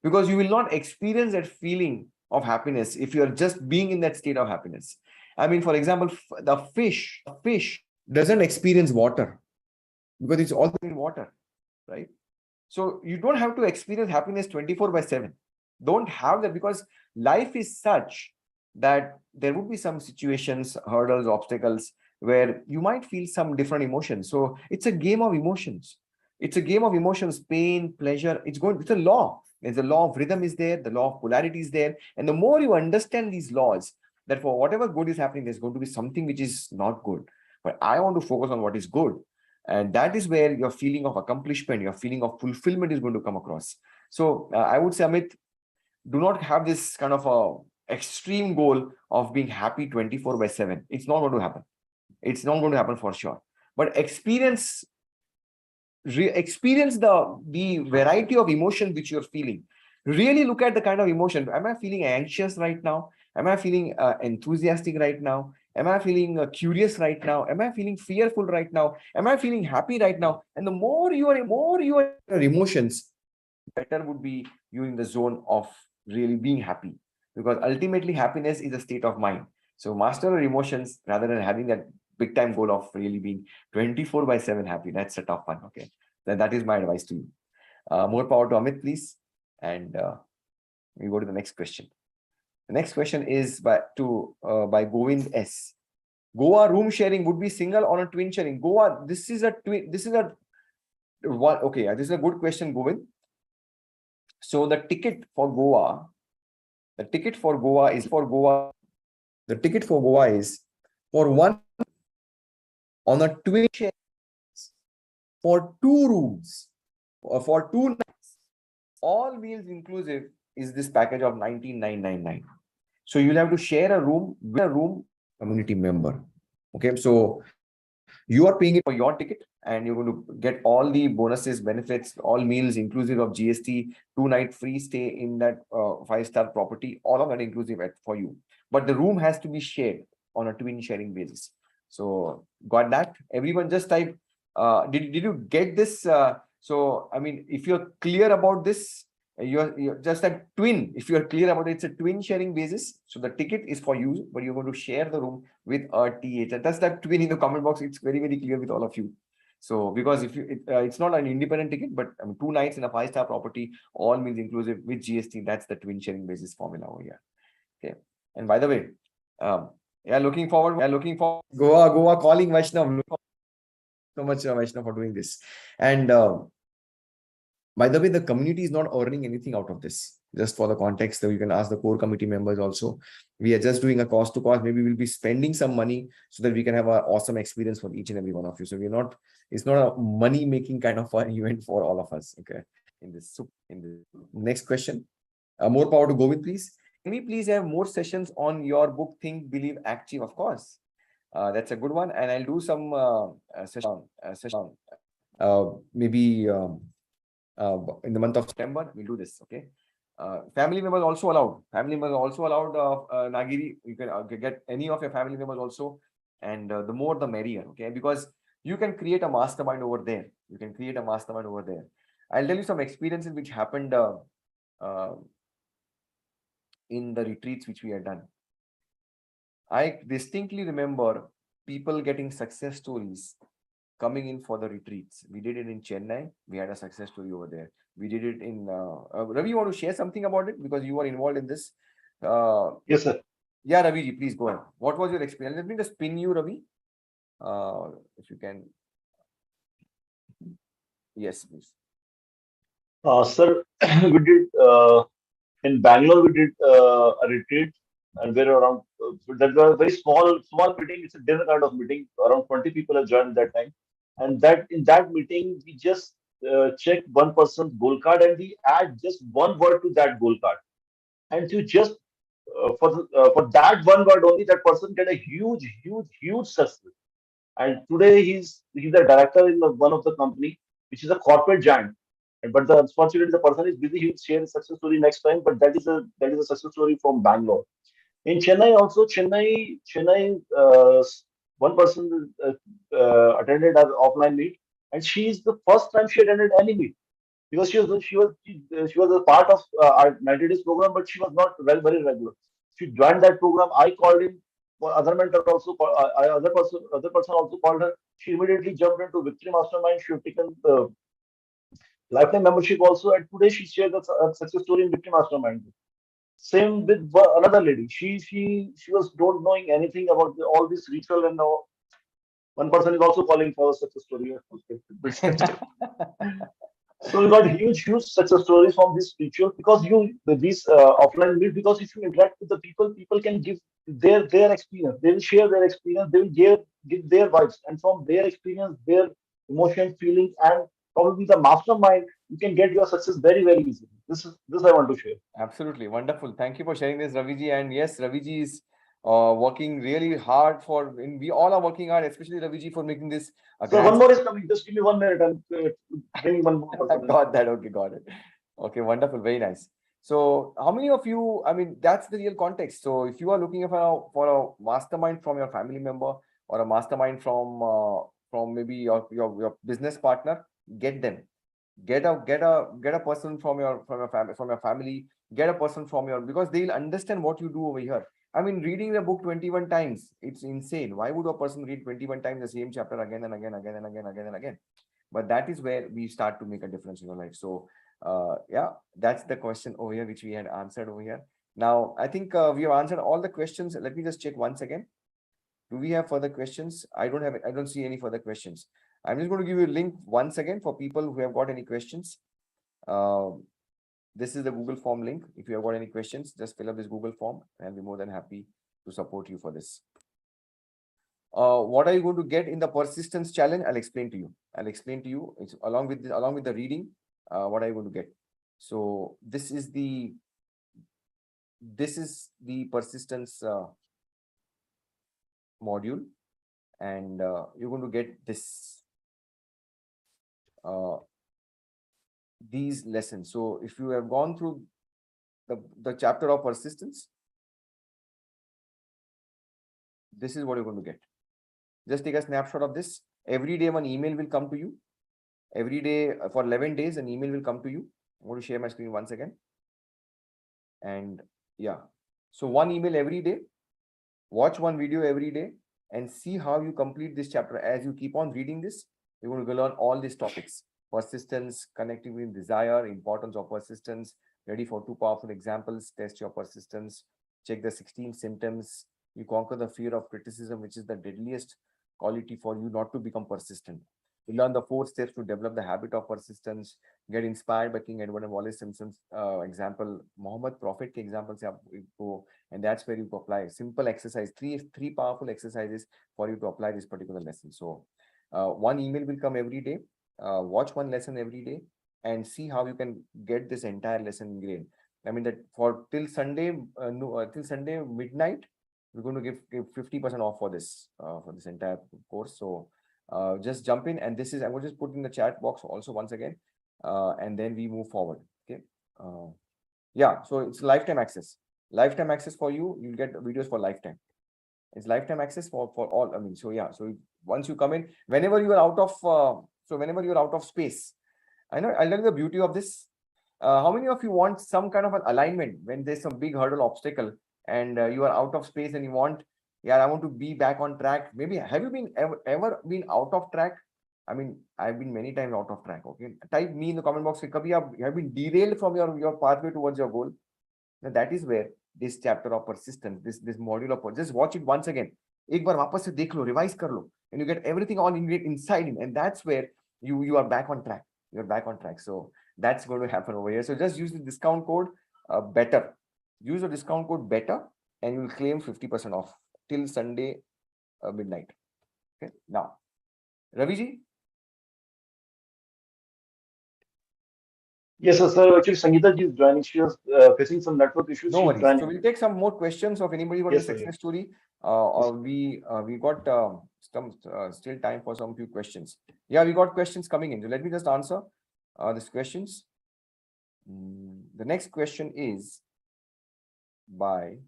because you will not experience that feeling of happiness if you are just being in that state of happiness. I mean, for example, the fish doesn't experience water because it's all in water, right? So you don't have to experience happiness 24/7. Don't have that, because life is such that there would be some situations, hurdles, obstacles where you might feel some different emotions. So it's a game of emotions. It's a game of emotions, pain, pleasure. It's a law. There's a law of rhythm is there. The law of polarity is there. And the more you understand these laws, that for whatever good is happening, there's going to be something which is not good. But I want to focus on what is good. And that is where your feeling of accomplishment, your feeling of fulfillment is going to come across. So I would say, Amit, do not have this kind of a extreme goal of being happy 24/7. It's not going to happen. It's not going to happen for sure. But experience the variety of emotion which you're feeling. Really look at the kind of emotion. Am I feeling anxious right now? Am I feeling enthusiastic right now? Am I feeling curious right now? Am I feeling fearful right now? Am I feeling happy right now? And the more you are emotions, better would be you in the zone of really being happy, because ultimately happiness is a state of mind. So master your emotions rather than having that big time goal of really being 24/7 happy. That's a tough one. Okay, then that is my advice to you. More power to Amit, please. And we go to the next question. The next question is by Govind S. Goa room sharing would be single or a twin sharing? Goa, this is a twin. This is a one. Okay, this is a good question, Govind. So the ticket for Goa is for one on a twin share for 2 rooms or for 2 nights. All meals inclusive is this package of 19,999. So you'll have to share a room with a community member. Okay, so you are paying it for your ticket, and you're going to get all the bonuses, benefits, all meals inclusive of GST, 2-night free stay in that 5-star property, all of that inclusive for you. But the room has to be shared on a twin sharing basis. So got that? Everyone just type. Did you get this? So I mean, if you're clear about this, you're just a twin. If you're clear about it, it's a twin sharing basis. So the ticket is for you, but you're going to share the room with a TH. And that's that twin in the comment box. It's very, very clear with all of you. So because if it's not an independent ticket, but 2 nights in a 5-star property, all means inclusive with GST. That's the twin sharing basis formula over here. Okay. And by the way, looking forward. Goa calling Vaishnav. So much Vaishnav for doing this. And by the way, the community is not earning anything out of this. Just for the context, so you can ask the core committee members also. We are just doing a cost to cost. Maybe we'll be spending some money so that we can have an awesome experience for each and every one of you. So it's not a money making kind of an event for all of us. Okay. In this next question, more power to Govind, please. Can we please have more sessions on your book, Think, Believe, Achieve? Of course. That's a good one. And I'll do some session, maybe in the month of September. We'll do this. Okay. Family members also allowed. Nagiri, you can get any of your family members also, and the more the merrier. Okay, because you can create a mastermind over there. I'll tell you some experiences which happened in the retreats which we had done. I distinctly remember people getting success stories coming in for the retreats. We did it in Chennai. We had a success story over there. We did it in Ravi, you want to share something about it because you were involved in this? Yes, sir. Yeah, Ravi, please go ahead. What was your experience? Let me just pin you, Ravi. If you can. Yes, please. Sir, we did in Bangalore. We did a retreat, and we're around. That was a very small meeting. It's a dinner kind of meeting. Around 20 people have joined that time, and that in that meeting we just checked one person's goal card, and we add just one word to that goal card, and to just for that one word only, that person get a huge success. And today he's the director in one of the company, which is a corporate giant. But unfortunately, the person is busy. He'll share his success story next time. But that is a success story from Bangalore. In Chennai also, one person attended our offline meet, and she is the first time she attended any meet because she was a part of our 90 days program, but she was not very regular. She joined that program. I called in. Other mentor also, other person also called her. She immediately jumped into Victory Mastermind. She had taken the lifetime membership also, and today she shared the success story in Victory Mastermind. Same with another lady. She was don't knowing anything about all this ritual, and now one person is also calling for a success story. So we got huge success stories from these rituals because these offline meet, because if you interact with the people, people can give their experience. They will share their experience. They will give their vibes, and from their experience, their emotion, feeling, and probably the mastermind, you can get your success very easily. This I want to share. Absolutely wonderful. Thank you for sharing this, Raviji. And yes, Raviji is working really hard for. We all are working hard, especially Raviji, for making this a So one grand. more is coming. Just give me 1 minute and bring one more person. Got that. Okay, got it. Okay, wonderful. Very nice. So, how many of you? I mean, that's the real context. So, if you are looking for a mastermind from your family member or a mastermind from maybe your business partner, get them. Get a person from your family. Get a person from your, because they'll understand what you do over here. I mean, reading the book 21 times, it's insane. Why would a person read 21 times the same chapter again and again, again and again, again and again? But that is where we start to make a difference in your life. So yeah, that's the question over here which we had answered over here. Now I think we have answered all the questions. Let me just check once again. Do we have further questions? I don't see any further questions. I'm just going to give you a link once again for people who have got any questions. This is the Google form link. If you have got any questions, just fill up this Google form and I'll be more than happy to support you for this. What are you going to get in the persistence challenge? I'll explain to you. It's along with the reading. What are you going to get? So this is the persistence module, and you're going to get this these lessons. So if you have gone through the chapter of persistence, this is what you're going to get. Just take a snapshot of this. Every day one email will come to you. Every day for 11 days an email will come to you. I'm going to share my screen once again. And yeah, so one email every day, watch one video every day, and see how you complete this chapter. As you keep on reading this, you're going to learn all these topics: persistence, connecting with desire, importance of persistence, ready for 2 powerful examples, test your persistence, check the 16 symptoms, you conquer the fear of criticism, which is the deadliest quality for you not to become persistent. You learn the 4 steps to develop the habit of persistence, get inspired by King Edward and Wallace Simpson's example, Muhammad Prophet example, and that's where you apply simple exercise, three powerful exercises for you to apply this particular lesson. So one email will come every day, watch one lesson every day, and see how you can get this entire lesson ingrained. I mean that for till Sunday midnight, we're going to give 50% off for this entire course. So just jump in, and this is, I will just put in the chat box also once again, and then we move forward. Okay. Yeah, so it's lifetime access for you. You'll get videos for lifetime. It's lifetime access for all. I mean, so yeah, so once you come in, whenever you are out of space, I'll tell you the beauty of this. How many of you want some kind of an alignment when there's some big hurdle obstacle and you are out of space and you want, yeah, I want to be back on track? Maybe have you been ever been out of track? I mean, I've been many times out of track. Okay, type me in the comment box. Kabhi you have been derailed from your pathway towards your goal. Now that is where this chapter of persistence, this module of, just watch it once again. एक बार वापस से देख लो, revise कर लो, and you get everything all inside in, and that's where you are back on track. You're back on track. So that's going to happen over here. So just use the discount code better. Use the discount code better, and you will claim 50% off till Sunday midnight. Okay. Now, Raviji. Yes, sir. Actually, Sangeeta ji is joining. She was facing some network issues. No She's worries. joining. So we'll take some more questions of anybody got a success story. Or we got some still time for some few questions. Yeah, we got questions coming in. So let me just answer these questions. The next question is by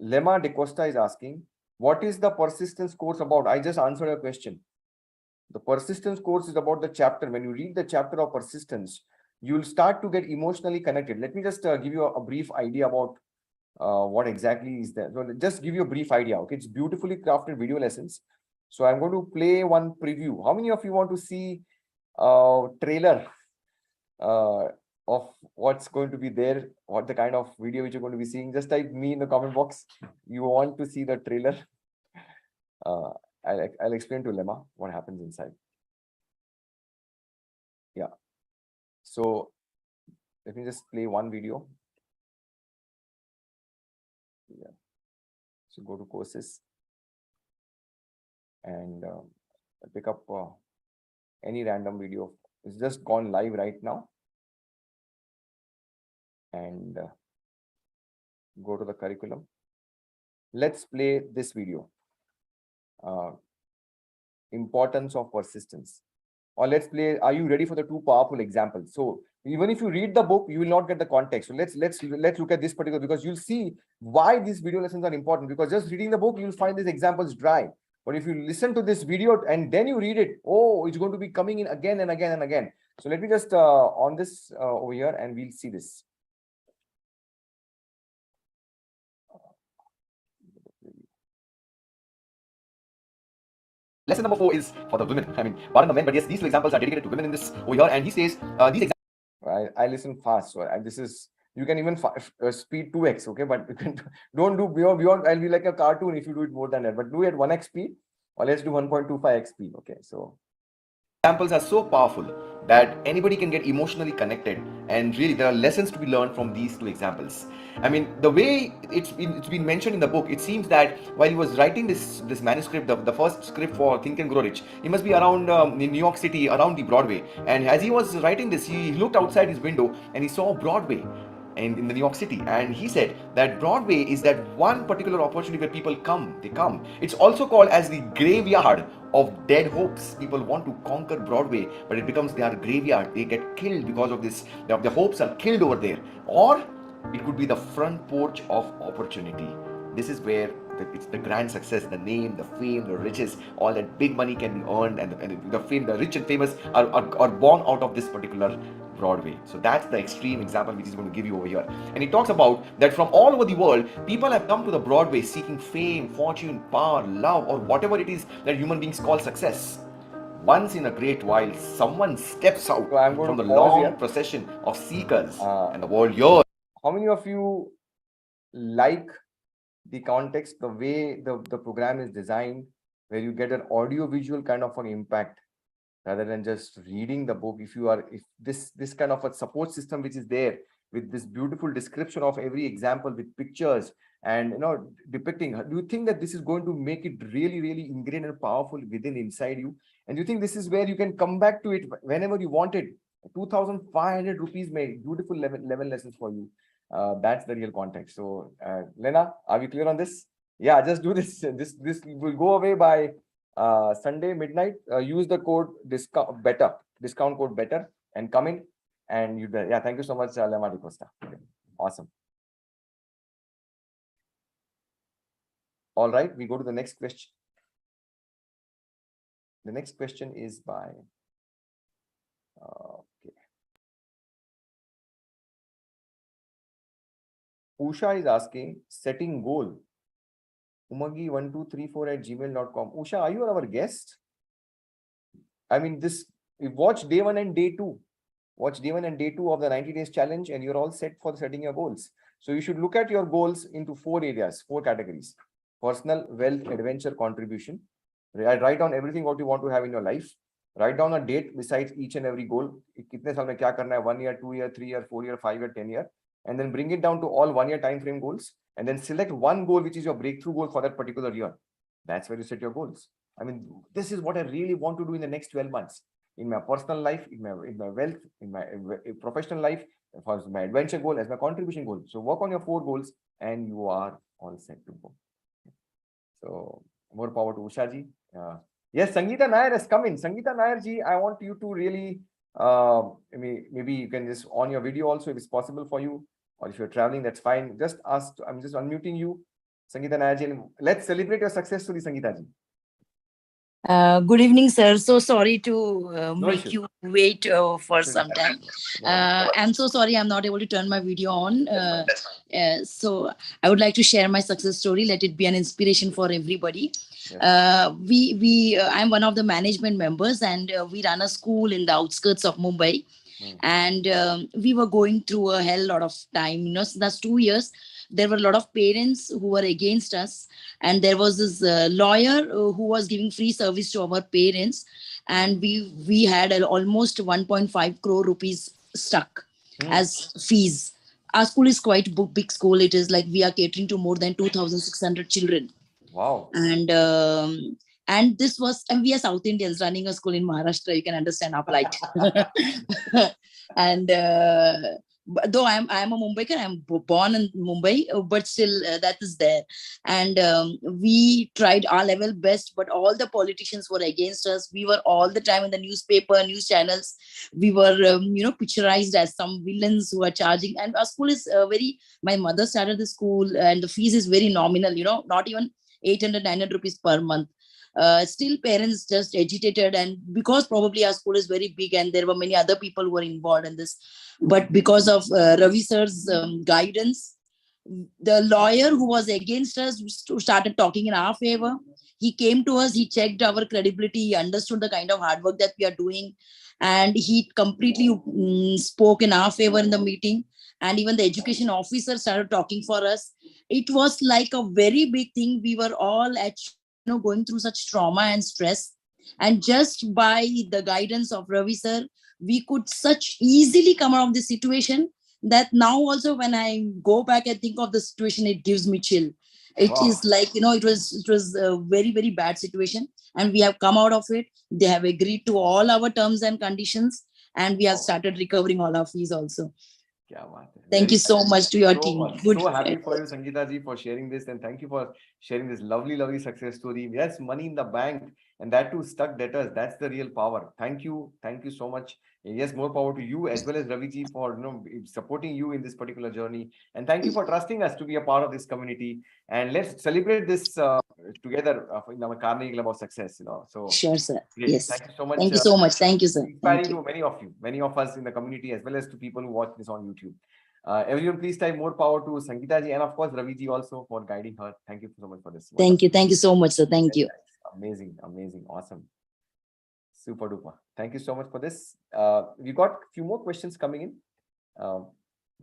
Lema De Costa is asking, what is the persistence course about? I just answered your question. The persistence course is about the chapter. When you read the chapter of persistence, you'll start to get emotionally connected. Let me just give you a brief idea about what exactly is there. So just give you a brief idea. Okay, it's beautifully crafted video lessons. So I'm going to play one preview. How many of you want to see a trailer of what's going to be there? What the kind of video which you're going to be seeing? Just type me in the comment box. You want to see the trailer? I'll explain to Lemma what happens inside. Yeah. So let me just play one video. Yeah. So go to courses and pick up any random video. It's just gone live right now. And go to the curriculum. Let's play this video. Importance of persistence. Or let's play, are you ready for the two powerful examples? So even if you read the book, you will not get the context. So let's look at this particular, because you'll see why these video lessons are important. Because just reading the book, you'll find these examples dry. But if you listen to this video and then you read it, oh, it's going to be coming in again and again and again. So let me just on this over here, and we'll see this. Lesson number 4 is for the women. I mean, pardon the men, but yes, these two examples are dedicated to women in this over here. And he says, these examples. I listen fast, so this is, you can even speed 2x, okay? But you can don't do beyond. I'll be like a cartoon if you do it more than that. But do it 1x speed, or let's do 1.25x speed. Okay, so examples are so powerful that anybody can get emotionally connected, and really there are lessons to be learned from these two examples. I mean, the way it's been mentioned in the book, it seems that while he was writing this manuscript, the first script for Think and Grow Rich, he must be around in New York City, around the Broadway. And as he was writing this, he looked outside his window and he saw Broadway in the New York City, and he said that Broadway is that one particular opportunity where people come. It's also called as the graveyard of dead hopes. People want to conquer Broadway, but it becomes their graveyard. They get killed because of this. The hopes are killed over there. Or it could be the front porch of opportunity. This is where it's the grand success, the name, the fame, the riches, all that big money can be earned, and the fame, the rich and famous are born out of this particular Broadway. So that's the extreme example which he's going to give you over here. And he talks about that from all over the world, people have come to the Broadway seeking fame, fortune, power, love, or whatever it is that human beings call success. Once in a great while, someone steps out from the long procession of seekers, and the world yearns. How many of you like the context, the way the program is designed, where you get an audio-visual kind of an impact rather than just reading the book? If this kind of a support system which is there with this beautiful description of every example with pictures and depicting, do you think that this is going to make it really, really ingrained and powerful within inside you? And do you think this is where you can come back to it whenever you want it? 2,500 rupees made beautiful level lessons for you. That's the real context. So Lena, are we clear on this? Yeah, just do this. This will go away by Sunday midnight. Use the code discount code better, and come in, and you yeah, thank you so much, Lema Di Costa. Okay. Awesome. All right, we go to the next question. The next question is by okay. Usha is asking, setting goal. Umagi1234@gmail.com. Usha, are you our guest? I mean, watch day 1 and day 2. Watch day 1 and day 2 of the 90 days challenge, and you're all set for setting your goals. So you should look at your goals into 4 areas, 4 categories: personal, wealth, adventure, contribution. Write down everything what you want to have in your life. Write down a date besides each and every goal. Kitne saal mein kya karna hai? 1 year, 2 year, 3 year, 4 year, 5 year, 10 year. And then bring it down to all 1 year time frame goals. And then select one goal which is your breakthrough goal for that particular year. That's where you set your goals. I mean, this is what I really want to do in the next 12 months. In my personal life, in my wealth, in my professional life, for my adventure goal, as my contribution goal. So work on your 4 goals and you are all set to go. So more power to Usha ji. Yes, Sangeeta Nair has come in. Sangeeta Nair ji, I want you to really, maybe you can just on your video also if it's possible for you, or if you're traveling, that's fine. Just ask, I'm just unmuting you, Sangeeta Nair ji, and let's celebrate your success story, Sangeeta ji. Good evening, sir. So sorry to make you wait for some time. I'm so sorry I'm not able to turn my video on. So I would like to share my success story. Let it be an inspiration for everybody. I'm one of the management members, and we run a school in the outskirts of Mumbai. And we were going through a hell lot of time. So that's 2 years. there were a lot of parents who were against us, and there was this lawyer who was giving free service to our parents, and we had almost 1.5 crore rupees stuck as fees. Our school is quite big school. It is like we are catering to more than 2,600 children. Wow. And this was, and we are South Indians running a school in Maharashtra. You can understand our plight. And though I'm a Mumbaiker, I'm born in Mumbai, but still that is there. And we tried our level best, but all the politicians were against us. We were all the time in the newspaper, news channels. We were, picturized as some villains who are charging. And our school is my mother started the school, and the fees is very nominal, not even 800, 900 rupees per month. Still parents just agitated, and because probably our school is very big and there were many other people who were involved in this, but because of Ravi sir's guidance, the lawyer who was against us started talking in our favor. He came to us, he checked our credibility, he understood the kind of hard work that we are doing, and he completely spoke in our favor in the meeting. And even the education officer started talking for us. It was like a very big thing. We were all at going through such trauma and stress, and just by the guidance of Ravi sir, we could such easily come out of this situation that now also when I go back and think of the situation, it gives me chill. It is like, it was a very, very bad situation, and we have come out of it. They have agreed to all our terms and conditions, and we have started recovering all our fees also. Thank you so much to your team. Good. So happy for you, Sangeeta ji, for sharing this, and thank you for sharing this lovely success story. Yes, money in the bank, and that too stuck debtors. That's the real power. Thank you so much. And yes, more power to you as well as Ravi ji for supporting you in this particular journey, and thank you for trusting us to be a part of this community. And let's celebrate this together in our Carnegie Club of Success. So sure, sir. Great. Yes. Thank you so much. Thank you so much. Thank you, sir. Inspiring to many of you, many of us in the community, as well as to people who watch this on YouTube. Everyone, please type more power to Sangeeta ji, and of course Ravi ji also for guiding her. Thank you so much for this. Thank you so much, sir. Thank you. Amazing, awesome, super duper. Thank you so much for this. We got a few more questions coming in.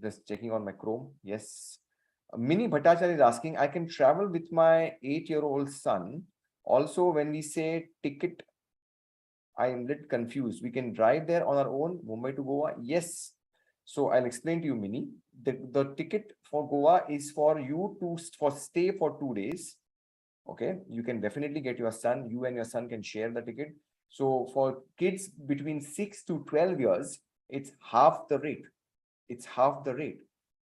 Just checking on my Chrome. Yes, Mini Bhattacharya is asking, I can travel with my 8-year-old son. Also, when we say ticket, I am a little confused. We can drive there on our own, Mumbai to Goa? Yes. So I'll explain to you, Mini. The ticket for Goa is for you to stay for 2 days. Okay, you can definitely get your son. You and your son can share the ticket. So for kids between 6 to 12 years, it's half the rate. It's half the rate.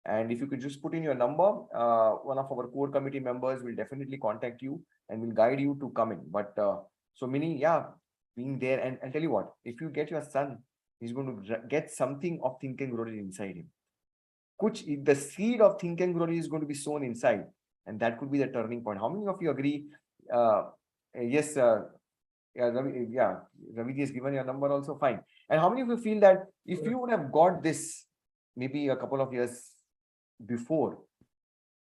And if you could just put in your number, one of our core committee members will definitely contact you and will guide you to come in. But so Mini, yeah, being there, and I'll tell you what, if you get your son, he's going to get something of Think and Grow inside him. The seed of Think and Grow is going to be sown inside, and that could be the turning point. How many of you agree? Yes, Ravi has given your number also, fine. And how many of you feel that if you would have got this maybe a couple of years before,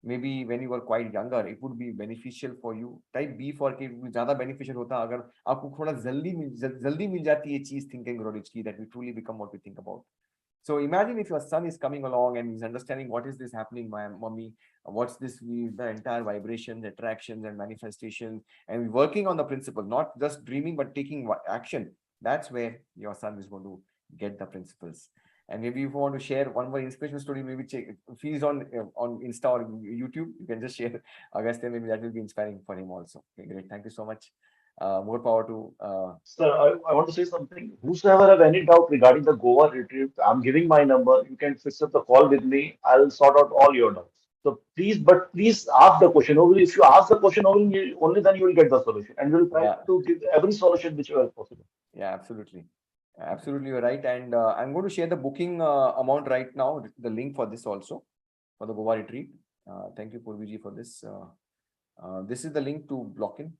maybe when you were quite younger, it would be beneficial for you? Type B for कि ज़्यादा beneficial होता अगर आपको थोड़ा जल्दी मिल जाती है चीज़ Think and Grow की, that we truly become what we think about. So imagine if your son is coming along and he's understanding what is this happening, my mommy, what's this, the entire vibrations, attractions and manifestations, and working on the principle, not just dreaming, but taking action. That's where your son is going to get the principles. And maybe if you want to share one more inspirational story, maybe check if he's on Insta or YouTube, you can just share Agastya. Maybe that will be inspiring for him also. Okay, great. Thank you so much. More power to Sir, I want to say something. Whosoever have any doubt regarding the Goa retreat, I'm giving my number. You can fix up the call with me. I'll sort out all your doubts. So please ask the question. Only if you ask the question, only then you will get the solution. And we'll try to give every solution which is possible. Yeah, absolutely. Absolutely, you're right. And I'm going to share the booking amount right now, the link for this also, for the Goa retreat. Thank you, Purviji, for this. This is the link to block in.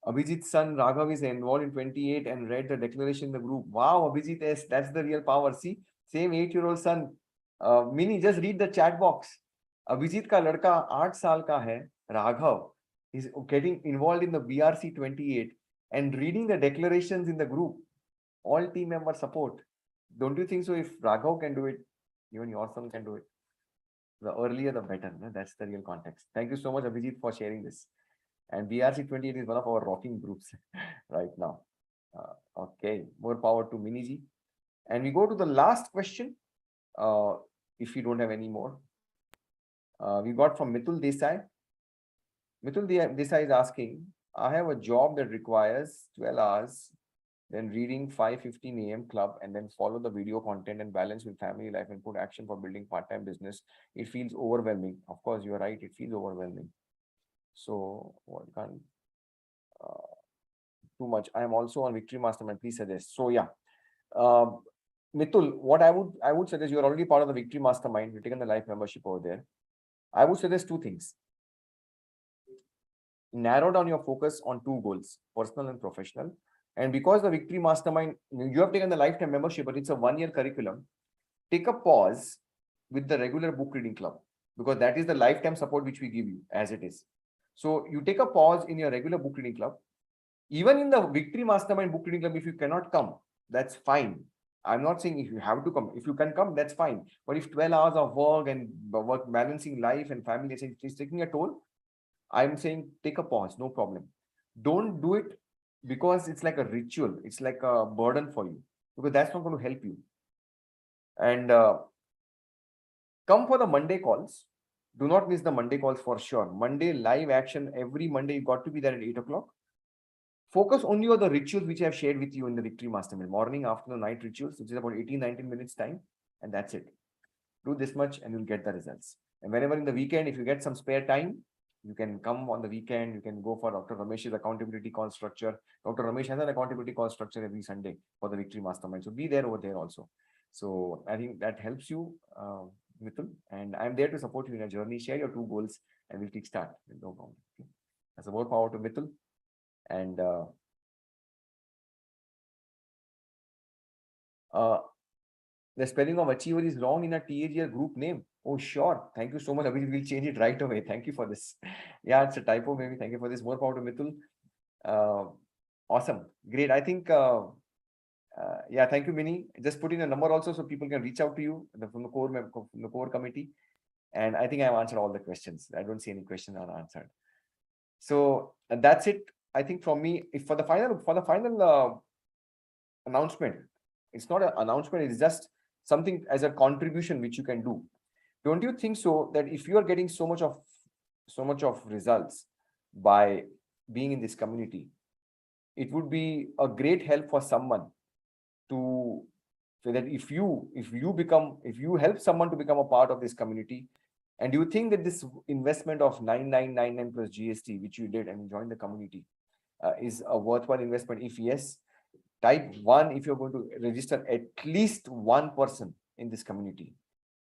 Abhijit's son Raghav is involved in 28 and read the declaration in the group. Wow, Abhijit, yes, that's the real power. See, same 8-year-old son. Mini, just read the chat box. Abhijit ka ladka 8 saal ka hai, Raghav, is getting involved in the BRC 28 and reading the declarations in the group. All team member support. Don't you think so? If Raghav can do it, even your son can do it. The earlier, the better. No? That's the real context. Thank you so much, Abhijit, for sharing this. And BRC 28 is one of our rocking groups right now. Okay, more power to Miniji. And we go to the last question. If you don't have any more, we got from Mitul Desai. Mitul Desai is asking, I have a job that requires 12 hours, then reading 5:15 a.m. club, and then follow the video content and balance with family life and put action for building part-time business. It feels overwhelming. Of course, you're right. It feels overwhelming. So what can't too much. I am also on Victory Mastermind. Please suggest. So yeah, Mitul, what I would suggest, you are already part of the Victory Mastermind. You've taken the life membership over there. I would suggest two things. Narrow down your focus on two goals, personal and professional. And because the Victory Mastermind, you have taken the lifetime membership, but it's a 1-year curriculum. Take a pause with the regular book reading club, because that is the lifetime support which we give you as it is. So you take a pause in your regular book reading club. Even in the Victory Mastermind book reading club, if you cannot come, that's fine. I'm not saying if you have to come. If you can come, that's fine. But if 12 hours of work and work balancing life and family is taking a toll, I'm saying take a pause, no problem. Don't do it because it's like a ritual. It's like a burden for you, because that's not going to help you. And come for the Monday calls. Do not miss the Monday calls for sure. Monday live action every Monday. You got to be there at 8 o'clock. Focus only on the rituals which I have shared with you in the Victory Mastermind. Morning, afternoon, night rituals, which is about 18-19 minutes time. And that's it. Do this much and you'll get the results. And whenever in the weekend, if you get some spare time, you can come on the weekend. You can go for Dr. Ramesh's accountability call structure. Dr. Ramesh has an accountability call structure every Sunday for the Victory Mastermind. So be there over there also. So I think that helps you, Mithun. And I'm there to support you in your journey. Share your two goals and we'll kickstart. No problem. Okay. That's a more power to Mithun. And the spelling of achiever is wrong in a TAGR group name. Oh, sure. Thank you so much. Abhijit, we'll change it right away. Thank you for this. Yeah, it's a typo maybe. Thank you for this. More power to Mithul. Awesome. Great. I think, yeah, thank you, Mini. Just put in a number also so people can reach out to you from the core committee. And I think I've answered all the questions. I don't see any questions unanswered. So that's it. I think from me, if for the final announcement, it's not an announcement, it's just something as a contribution which you can do. Don't you think so that if you are getting so much of results by being in this community, it would be a great help for someone to so that if you help someone to become a part of this community, and do you think that this investment of 9999 plus GST which you did and joined the community is a worthwhile investment? If yes, type 1 if you're going to register at least one person in this community.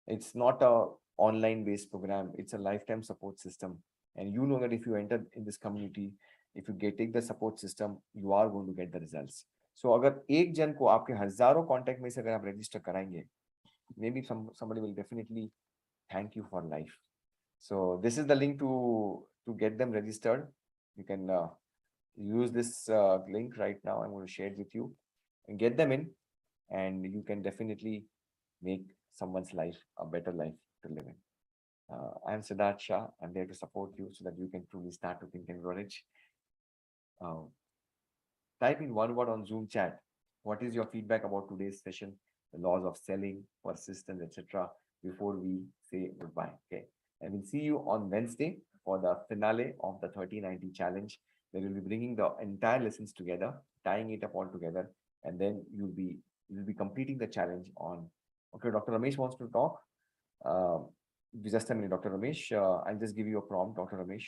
It's not a online based program, it's a lifetime support system. And you know that if you enter in this community, if you take the support system, you are going to get the results. So अगर एक जन को आपके हजारों contact में से अगर आप रजिस्टर कराएंगे, maybe somebody will definitely thank you for life. So this is the link to get them registered. You can use this link right now. I'm going to share it with you and get them in, and you can definitely make someone's life a better life to live in. I'm Siddharth Shah. I'm there to support you so that you can truly start to think and grow rich. Type in one word on Zoom chat. What is your feedback about today's session? The laws of selling, persistence, etc. before we say goodbye. Okay. And we'll see you on Wednesday for the finale of the 3090 challenge. Where we'll be bringing the entire lessons together, tying it up all together, and then you'll be completing the challenge on. Okay, Dr. Ramesh wants to talk. Just a minute, Dr. Ramesh. I'll just give you a prompt, Dr. Ramesh.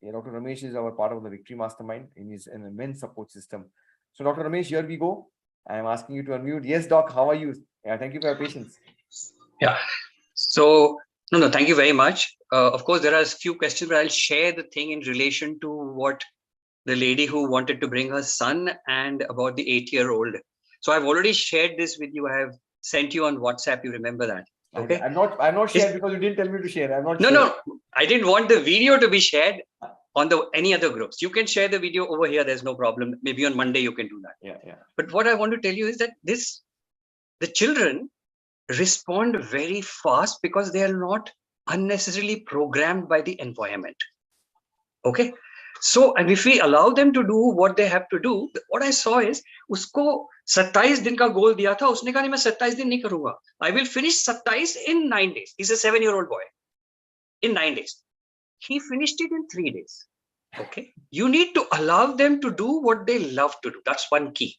Yeah, Dr. Ramesh is our part of the Victory Mastermind and is an immense support system. So, Dr. Ramesh, here we go. I am asking you to unmute. Yes, Doc, how are you? Yeah, thank you for your patience. Yeah. So, no, thank you very much. Of course, there are a few questions, but I'll share the thing in relation to what the lady who wanted to bring her son and about the 8-year-old. So I've already shared this with you. I have sent you on WhatsApp. You remember that? Okay. I'm not shared because you didn't tell me to share. I'm not. No. I didn't want the video to be shared on any other groups. You can share the video over here. There's no problem. Maybe on Monday you can do that. Yeah. But what I want to tell you is that the children respond very fast because they are not unnecessarily programmed by the environment. Okay. So, and if we allow them to do what they have to do, what I saw is, usko 27 दिन का goal दिया था, उसने कहा नहीं मैं 27 दिन नहीं करूँगा. I will finish 27 in 9 days. He's a 7-year-old boy. In 9 days. He finished it in 3 days. Okay. You need to allow them to do what they love to do. That's one key.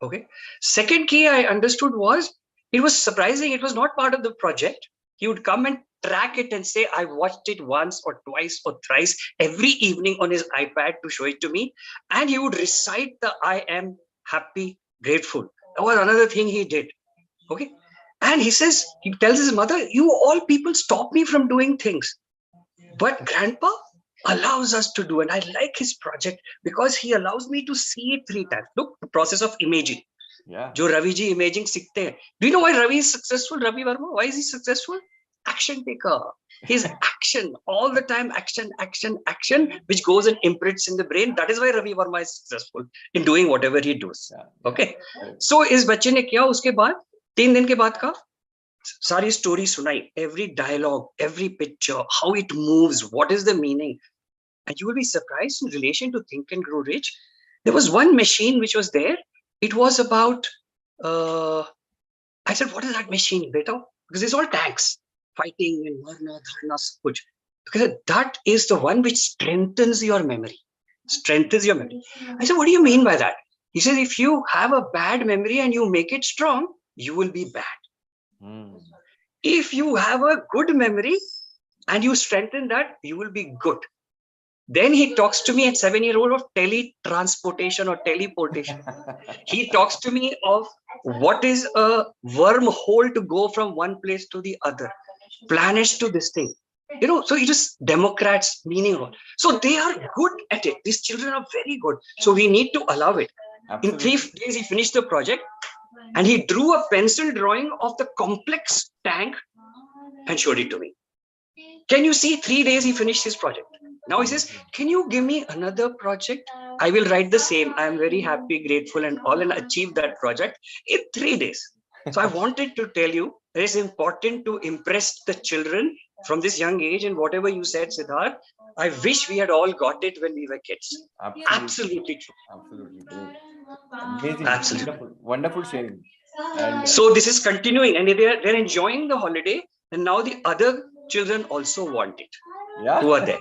Okay. Second key I understood was, it was surprising. It was not part of the project. He would come and track it and say, I watched it once or twice or thrice every evening on his iPad to show it to me. And he would recite the I am happy, grateful. That was another thing he did. Okay. And he says, he tells his mother, you all people stop me from doing things. But grandpa allows us to do, and I like his project because he allows me to see it 3 times. Look, the process of imaging. Yeah. Jo Ravi ji imaging seekhte hain. Do you know why Ravi is successful? Ravi Verma, why is he successful? Action taker. His action, all the time, action, action, action, which goes and imprints in the brain. That is why Ravi Verma is successful in doing whatever he does. Okay. So इस बच्चे ने किया, उसके बाद 3 दिन के बाद का सारी story सुनाई, every dialogue, every picture, how it moves, what is the meaning. And you will be surprised in relation to Think and Grow Rich. There was one machine which was there. It was about, I said, what is that machine, beta? Because it's all tanks, fighting and marna, dharna, kuch. Because that is the one which strengthens your memory. Strengthens your memory. I said, what do you mean by that? He said, if you have a bad memory and you make it strong, you will be bad. If you have a good memory and you strengthen that, you will be good. Then he talks to me at 7-year-old of teletransportation or teleportation. He talks to me of what is a wormhole to go from one place to the other, planets to this thing. You know, so it is Democrats meaning. So they are good at it. These children are very good. So we need to allow it. Absolutely. In 3 days, he finished the project and he drew a pencil drawing of the complex tank and showed it to me. Can you see 3 days he finished his project? Now he says, can you give me another project? I will write the same. I am very happy, grateful and all, and achieve that project in 3 days. So I wanted to tell you, it is important to impress the children from this young age, and whatever you said, Siddharth, I wish we had all got it when we were kids. Absolutely true. Absolutely great. Amazing. Absolutely. Wonderful, wonderful sharing. And, so this is continuing and they're enjoying the holiday, and now the other children also want it. Yeah. Who are there?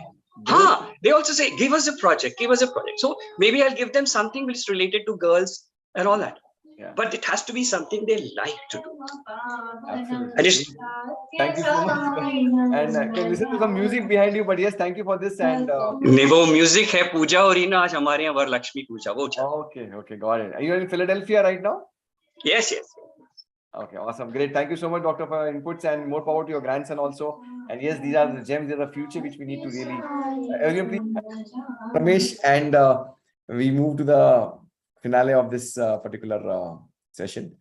They also say, give us a project, give us a project. So maybe I'll give them something which is related to girls and all that. Yeah. But it has to be something they like to do. Absolutely. Thank you so much. And can listen to some music behind you, but yes, thank you for this. And वो music है पूजा और ही ना आज हमारे यहाँ वरलक्ष्मी पूजा वो Okay, okay, got it. Are you in Philadelphia right now? Yes, yes. Okay, awesome, great. Thank you so much, Doctor, for your inputs, and more power to your grandson also. And yes, these are the gems, they're the future which we need to really. Ramesh, and we move to the finale of this particular session.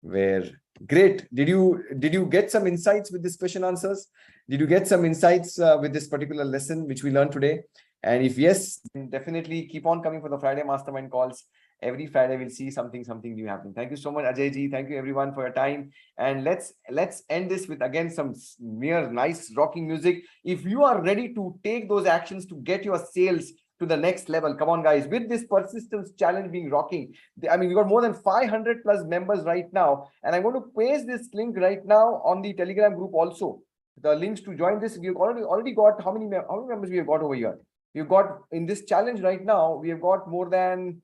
Where great, did you get some insights with this question answers? Did you get some insights with this particular lesson which we learned today? And if yes, definitely keep on coming for the Friday Mastermind calls. Every Friday we'll see something new happening. Thank you so much, Ajay ji. Thank you everyone for your time. And let's end this with again some mere nice rocking music. If you are ready to take those actions to get your sales to the next level, come on guys, with this persistence challenge being rocking. I mean, we got more than 500 plus members right now, and I'm going to paste this link right now on the Telegram group also. The links to join this, we've already got how many members we have got over here? We've got in this challenge right now, we have got more than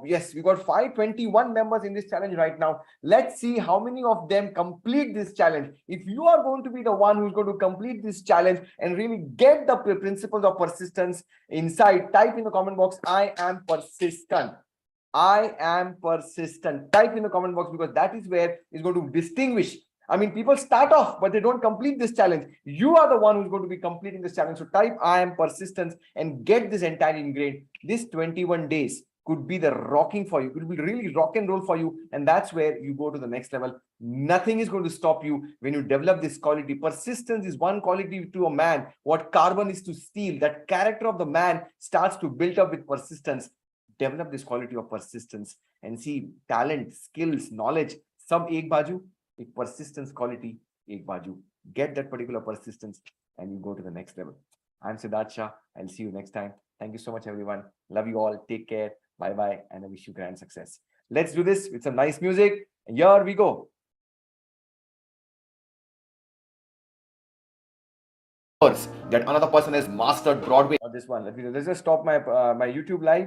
yes, we got 521 members in this challenge right now. Let's see how many of them complete this challenge. If you are going to be the one who's going to complete this challenge and really get the principles of persistence inside, type in the comment box, I am persistent. I am persistent. Type in the comment box, because that is where it's going to distinguish. I mean, people start off, but they don't complete this challenge. You are the one who's going to be completing this challenge. So type I am persistent and get this entire ingrained. This 21 days could be the rocking for you. It will be really rock and roll for you. And that's where you go to the next level. Nothing is going to stop you when you develop this quality. Persistence is one quality to a man. What carbon is to steel. That character of the man starts to build up with persistence. Develop this quality of persistence and see talent, skills, knowledge. Sab ek baju. एक persistence quality एक बाजू. Get that particular persistence and you go to the next level. I'm Siddharth Shah. I'll see you next time. Thank you so much, everyone. Love you all. Take care. Bye bye. And I wish you grand success. Let's do this with some nice music. Here we go. That another person has mastered Broadway on this one. Let's just stop my YouTube live.